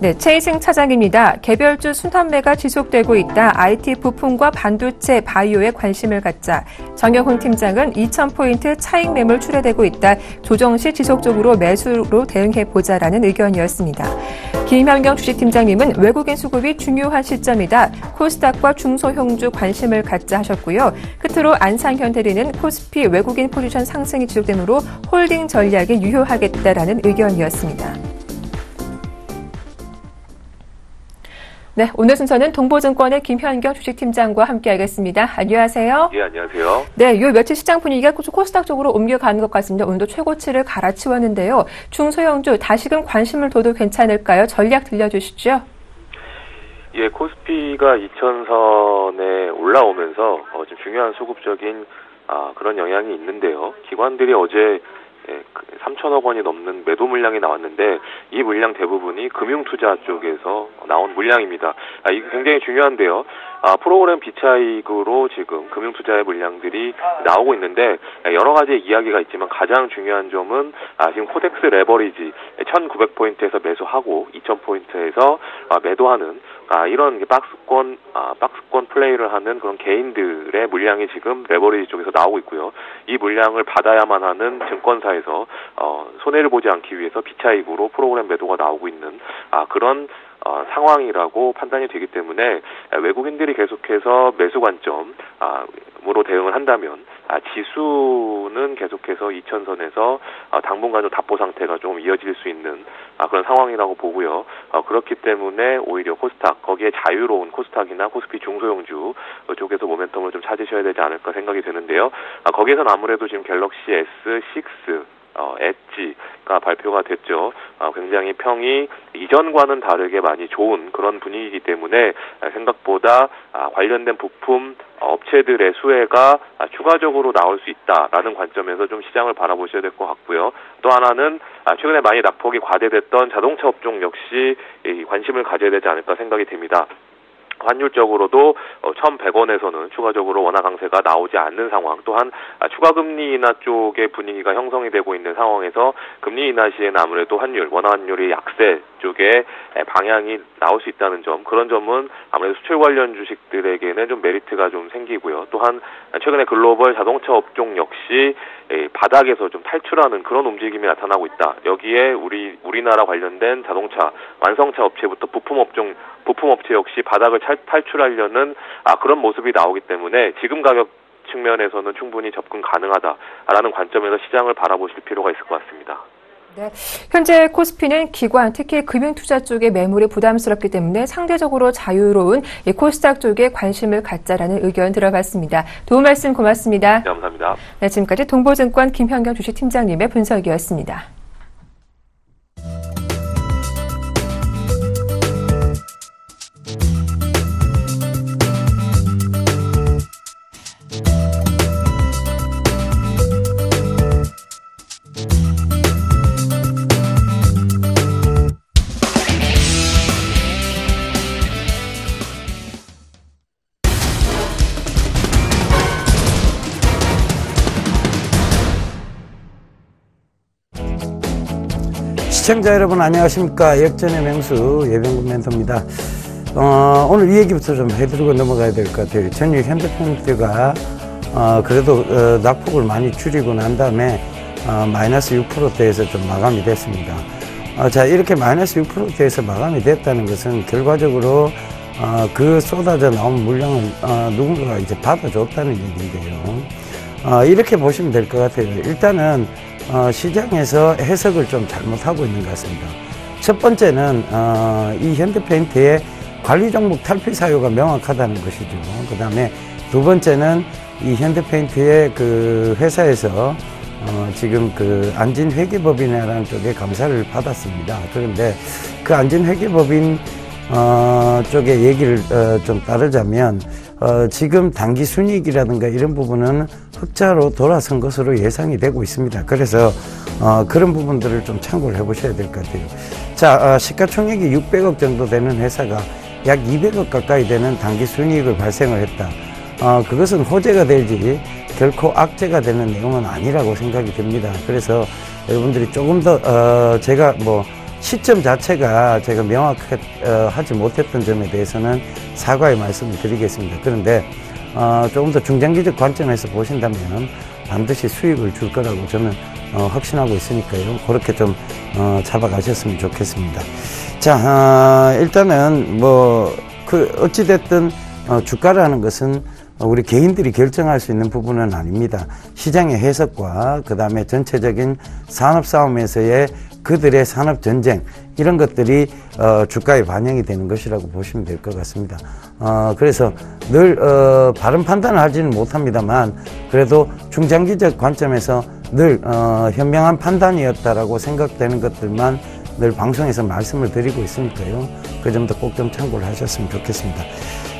네, 최희승 차장입니다. 개별주 순환매가 지속되고 있다. IT 부품과 반도체, 바이오에 관심을 갖자. 정영훈 팀장은 2,000포인트 차익 매물 출회되고 있다. 조정 시 지속적으로 매수로 대응해보자라는 의견이었습니다. 김현경 주식팀장님은 외국인 수급이 중요한 시점이다. 코스닥과 중소형주 관심을 갖자 하셨고요. 끝으로 안상현대리는 코스피 외국인 포지션 상승이 지속되므로 홀딩 전략이 유효하겠다라는 의견이었습니다. 네, 오늘 순서는 동보증권의 김현경 주식팀장과 함께하겠습니다. 안녕하세요. 예, 안녕하세요. 네, 요 며칠 시장 분위기가 코스닥 쪽으로 옮겨가는 것 같습니다. 오늘도 최고치를 갈아치웠는데요. 중소형주 다시금 관심을 둬도 괜찮을까요? 전략 들려주시죠. 예, 코스피가 2000선에 올라오면서 좀 중요한 수급적인 그런 영향이 있는데요. 기관들이 어제 3천억 원이 넘는 매도 물량이 나왔는데 이 물량 대부분이 금융투자 쪽에서 나온 물량입니다. 이게 굉장히 중요한데요. 프로그램 비차익으로 지금 금융투자의 물량들이 나오고 있는데 여러 가지 이야기가 있지만 가장 중요한 점은 지금 코덱스 레버리지 1900포인트에서 매수하고 2000포인트에서 매도하는 이런 박스권 플레이를 하는 그런 개인들의 물량이 지금 레버리지 쪽에서 나오고 있고요. 이 물량을 받아야만 하는 증권사에서 손해를 보지 않기 위해서 비차익으로 프로그램 매도가 나오고 있는 그런 상황이라고 판단이 되기 때문에 외국인들이 계속해서 매수 관점으로 대응을 한다면 지수는 계속해서 2000선에서 당분간 좀 답보 상태가 좀 이어질 수 있는 그런 상황이라고 보고요. 그렇기 때문에 오히려 코스닥, 거기에 자유로운 코스닥이나 코스피 중소형주 쪽에서 모멘텀을 좀 찾으셔야 되지 않을까 생각이 드는데요. 거기에서는 아무래도 지금 갤럭시 S6 엣지가 발표가 됐죠. 굉장히 평이 이전과는 다르게 많이 좋은 그런 분위기이기 때문에 생각보다 관련된 부품 업체들의 수혜가 추가적으로 나올 수 있다라는 관점에서 좀 시장을 바라보셔야 될 것 같고요. 또 하나는 최근에 많이 낙폭이 과대됐던 자동차 업종 역시 관심을 가져야 되지 않을까 생각이 됩니다. 환율적으로도 1,100원에서는 추가적으로 원화 강세가 나오지 않는 상황, 또한 추가 금리 인하 쪽의 분위기가 형성이 되고 있는 상황에서 금리 인하 시에는 아무래도 원화 환율이 약세 쪽에 방향이 나올 수 있다는 점, 그런 점은 아무래도 수출 관련 주식들에게는 좀 메리트가 좀 생기고요. 또한 최근에 글로벌 자동차 업종 역시 바닥에서 좀 탈출하는 그런 움직임이 나타나고 있다. 여기에 우리나라 관련된 자동차 완성차 업체부터 부품 업체 역시 바닥을 탈출하려는 그런 모습이 나오기 때문에 지금 가격 측면에서는 충분히 접근 가능하다라는 관점에서 시장을 바라보실 필요가 있을 것 같습니다. 네, 현재 코스피는 기관, 특히 금융투자 쪽의 매물이 부담스럽기 때문에 상대적으로 자유로운 이 코스닥 쪽에 관심을 갖자라는 의견 들어봤습니다. 도움 말씀 고맙습니다. 네, 감사합니다. 네, 지금까지 동보증권 김현경 주식팀장님의 분석이었습니다. 시청자 여러분 안녕하십니까. 역전의 명수 예병군 멘토입니다. 오늘 이 얘기부터 좀 해드리고 넘어가야 될 것 같아요. 전일 현대포인트가 그래도 낙폭을 많이 줄이고 난 다음에 마이너스 6%대에서 좀 마감이 됐습니다. 자, 이렇게 마이너스 6%대에서 마감이 됐다는 것은 결과적으로 그 쏟아져 나온 물량을 누군가가 이제 받아줬다는 얘기인데요. 이렇게 보시면 될 것 같아요. 일단은 시장에서 해석을 좀 잘못하고 있는 것 같습니다. 첫 번째는 이 현대페인트의 관리 종목 탈피 사유가 명확하다는 것이죠. 그 다음에 두 번째는 이 현대페인트의 그 회사에서 지금 그 안진회계법인이라는 쪽에 감사를 받았습니다. 그런데 그 안진회계법인 쪽의 얘기를 좀 따르자면 지금 당기 순이익이라든가 이런 부분은 흑자로 돌아선 것으로 예상이 되고 있습니다. 그래서 그런 부분들을 좀 참고를 해보셔야 될 것 같아요. 자, 시가총액이 600억 정도 되는 회사가 약 200억 가까이 되는 당기 순이익을 발생을 했다. 그것은 호재가 될지 결코 악재가 되는 내용은 아니라고 생각이 듭니다. 그래서 여러분들이 조금 더 제가 뭐 시점 자체가 제가 명확하지 못했던 점에 대해서는 사과의 말씀을 드리겠습니다. 그런데 조금 더 중장기적 관점에서 보신다면 반드시 수익을 줄 거라고 저는 확신하고 있으니까요. 그렇게 좀 잡아가셨으면 좋겠습니다. 자, 일단은 뭐 그 어찌됐든 주가라는 것은 우리 개인들이 결정할 수 있는 부분은 아닙니다. 시장의 해석과 그 다음에 전체적인 산업 싸움에서의 그들의 산업 전쟁 이런 것들이 주가에 반영이 되는 것이라고 보시면 될 것 같습니다. 그래서 늘 바른 판단을 하지는 못합니다만 그래도 중장기적 관점에서 늘 현명한 판단이었다라고 생각되는 것들만 늘 방송에서 말씀을 드리고 있으니까요. 그 점도 꼭 좀 참고를 하셨으면 좋겠습니다.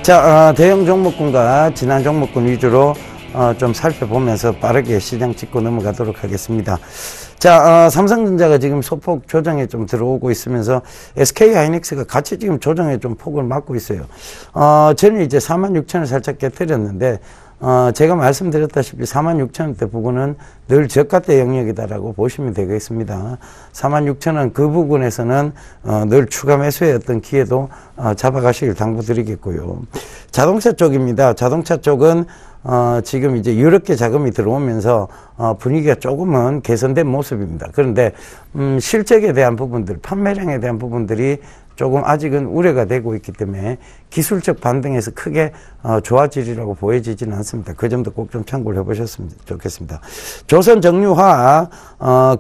자, 대형 종목군과 지난 종목군 위주로 좀 살펴보면서 빠르게 시장 짚고 넘어가도록 하겠습니다. 자, 삼성전자가 지금 소폭 조정에 좀 들어오고 있으면서 SK하이닉스가 같이 지금 조정에 좀 폭을 맞고 있어요. 저는 이제 46,000을 살짝 깨뜨렸는데 제가 말씀드렸다시피 46,000원대 부근은 늘 저가대 영역이다라고 보시면 되겠습니다. 46,000원 그 부분에서는 늘 추가 매수의 어떤 기회도 잡아가시길 당부드리겠고요. 자동차 쪽입니다. 자동차 쪽은 지금 이제 유럽계 자금이 들어오면서 분위기가 조금은 개선된 모습입니다. 그런데 실적에 대한 부분들, 판매량에 대한 부분들이 조금 아직은 우려가 되고 있기 때문에 기술적 반등에서 크게 좋아지리라고 보여지지는 않습니다. 그 점도 꼭 좀 참고를 해보셨으면 좋겠습니다. 조선정유화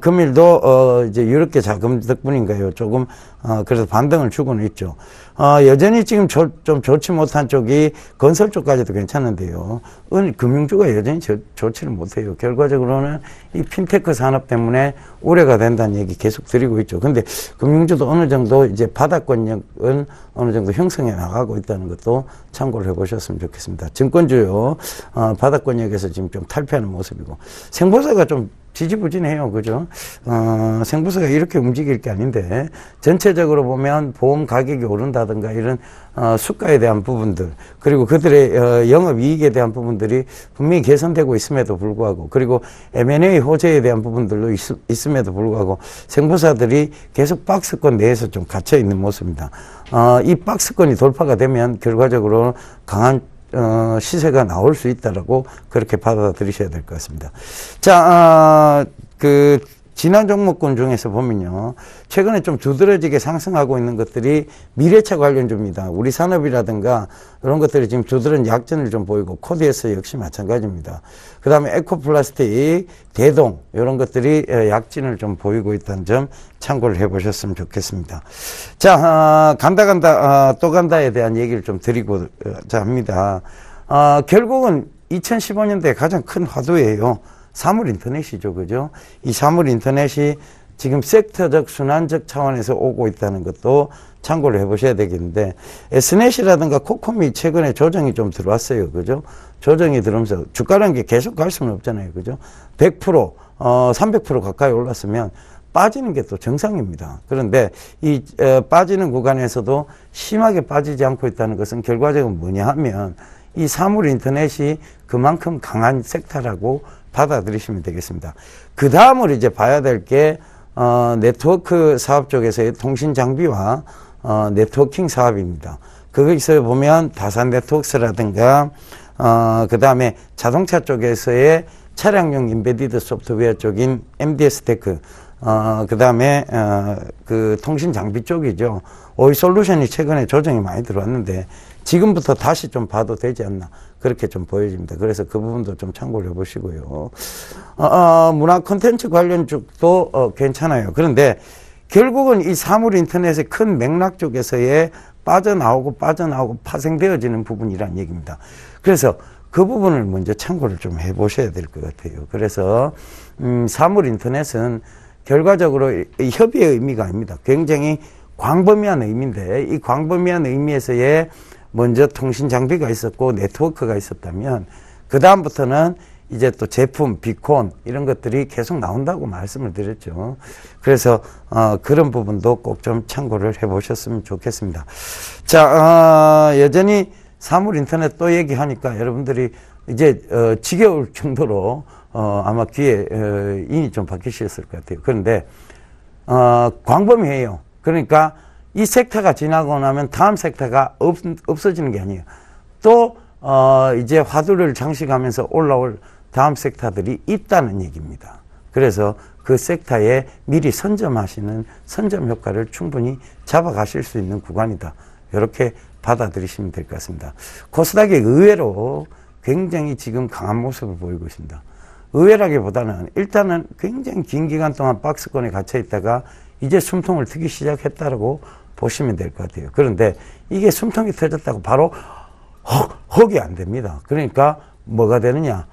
금일도 이제 유럽계 자금 덕분인가요? 조금 그래서 반등을 주고는 있죠. 여전히 지금 좀 좋지 못한 쪽이 건설 쪽까지도 괜찮은데요. 금융주가 여전히 좋지를 못해요. 결과적으로는 이 핀테크 산업 때문에 우려가 된다는 얘기 계속 드리고 있죠. 근데 금융주도 어느 정도 이제 바닥권력은 어느 정도 형성해 나가고 있다는 것도 참고를 해보셨으면 좋겠습니다. 증권주요 바닥권력에서 지금 좀 탈피하는 모습이고 생보사가 좀 지지부진해요. 그죠? 생보사가 이렇게 움직일 게 아닌데, 전체적으로 보면 보험 가격이 오른다든가 이런, 수가에 대한 부분들, 그리고 그들의, 영업이익에 대한 부분들이 분명히 개선되고 있음에도 불구하고, 그리고 M&A 호재에 대한 부분들도 있음에도 불구하고, 생보사들이 계속 박스권 내에서 좀 갇혀있는 모습입니다. 이 박스권이 돌파가 되면 결과적으로 강한 시세가 나올 수 있다라고 그렇게 받아들이셔야 될 것 같습니다. 자, 지난 종목군 중에서 보면요. 최근에 좀 두드러지게 상승하고 있는 것들이 미래차 관련주입니다. 우리 산업이라든가 이런 것들이 지금 두드러진 약진을 좀 보이고 코디에스 역시 마찬가지입니다. 그 다음에 에코플라스틱, 대동 이런 것들이 약진을 좀 보이고 있다는 점 참고를 해보셨으면 좋겠습니다. 자, 또 간다에 대한 얘기를 좀 드리고자 합니다. 결국은 2015년도에 가장 큰 화두예요. 사물인터넷이죠. 그죠? 이 사물인터넷이 지금 섹터적 순환적 차원에서 오고 있다는 것도 참고를 해보셔야 되겠는데, S넷이라든가 코콤이 최근에 조정이 좀 들어왔어요. 그죠? 조정이 들어오면서 주가라는 게 계속 갈 수는 없잖아요. 그죠? 100%, 300% 가까이 올랐으면 빠지는 게 또 정상입니다. 그런데 이 빠지는 구간에서도 심하게 빠지지 않고 있다는 것은 결과적으로 뭐냐 하면 이 사물인터넷이 그만큼 강한 섹터라고 받아들이시면 되겠습니다. 그 다음으로 이제 봐야 될 게 네트워크 사업 쪽에서의 통신 장비와 네트워킹 사업입니다. 거기서 보면 다산 네트워크스라든가 그 다음에 자동차 쪽에서의 차량용 인베디드 소프트웨어 쪽인 MDS 테크, 그 다음에 그 통신 장비 쪽이죠. 오이솔루션이 최근에 조정이 많이 들어왔는데 지금부터 다시 좀 봐도 되지 않나 그렇게 좀 보여집니다. 그래서 그 부분도 좀 참고를 해보시고요. 문화 콘텐츠 관련 쪽도 괜찮아요. 그런데 결국은 이 사물 인터넷의 큰 맥락 쪽에서의 빠져나오고 파생되어지는 부분이란 얘기입니다. 그래서 그 부분을 먼저 참고를 좀 해보셔야 될 것 같아요. 그래서 사물 인터넷은 결과적으로 이 협의의 의미가 아닙니다. 굉장히 광범위한 의미인데 이 광범위한 의미에서의 먼저 통신 장비가 있었고 네트워크가 있었다면 그 다음부터는 이제 또 제품, 비콘 이런 것들이 계속 나온다고 말씀을 드렸죠. 그래서 그런 부분도 꼭 좀 참고를 해보셨으면 좋겠습니다. 자, 여전히 사물 인터넷 또 얘기하니까 여러분들이 이제 지겨울 정도로 아마 귀에 인이 좀 박히셨을 것 같아요. 그런데 광범위해요. 그러니까 이 섹터가 지나고 나면 다음 섹터가 없어지는 게 아니에요. 또 이제 화두를 장식하면서 올라올 다음 섹터들이 있다는 얘기입니다. 그래서 그 섹터에 미리 선점하시는 선점 효과를 충분히 잡아가실 수 있는 구간이다. 이렇게 받아들이시면 될 것 같습니다. 코스닥이 의외로 굉장히 지금 강한 모습을 보이고 있습니다. 의외라기보다는 일단은 굉장히 긴 기간 동안 박스권에 갇혀 있다가 이제 숨통을 트기 시작했다라고 보시면 될 것 같아요. 그런데 이게 숨통이 터졌다고 바로 헉이 안 됩니다. 그러니까 뭐가 되느냐?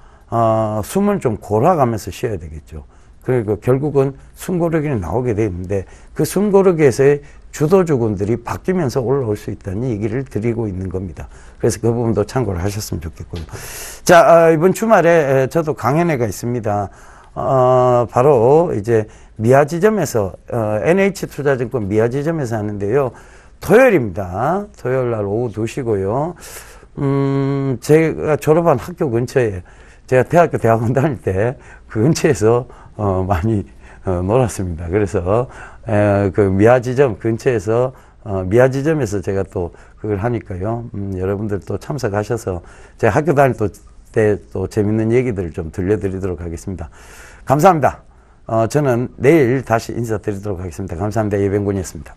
숨을 좀 골아가면서 쉬어야 되겠죠. 그리고 결국은 숨고르기는 나오게 돼 있는데 그 숨고르기에서의 주도주군들이 바뀌면서 올라올 수 있다는 얘기를 드리고 있는 겁니다. 그래서 그 부분도 참고를 하셨으면 좋겠고요. 자, 이번 주말에 저도 강연회가 있습니다. 바로 이제 미아지점에서 NH투자증권 미아지점에서 하는데요. 토요일입니다. 토요일 날 오후 2시고요. 제가 졸업한 학교 근처에 제가 대학원 다닐 때 그 근처에서 많이 놀았습니다. 그래서 그 미아지점 근처에서 미아지점에서 제가 또 그걸 하니까요. 여러분들 또 참석하셔서 제가 학교 다닐 때 또 재밌는 얘기들을 좀 들려드리도록 하겠습니다. 감사합니다. 저는 내일 다시 인사드리도록 하겠습니다. 감사합니다. 예병군이었습니다.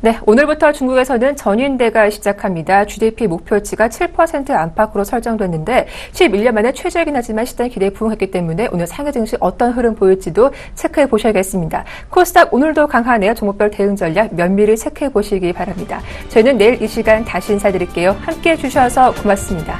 네, 오늘부터 중국에서는 전인대가 시작합니다. GDP 목표치가 7% 안팎으로 설정됐는데 11년 만에 최저이긴 하지만 시장 기대에 부응했기 때문에 오늘 상해 증시 어떤 흐름 보일지도 체크해 보셔야겠습니다. 코스닥 오늘도 강하네요. 종목별 대응 전략 면밀히 체크해 보시기 바랍니다. 저희는 내일 이 시간 다시 인사드릴게요. 함께해 주셔서 고맙습니다.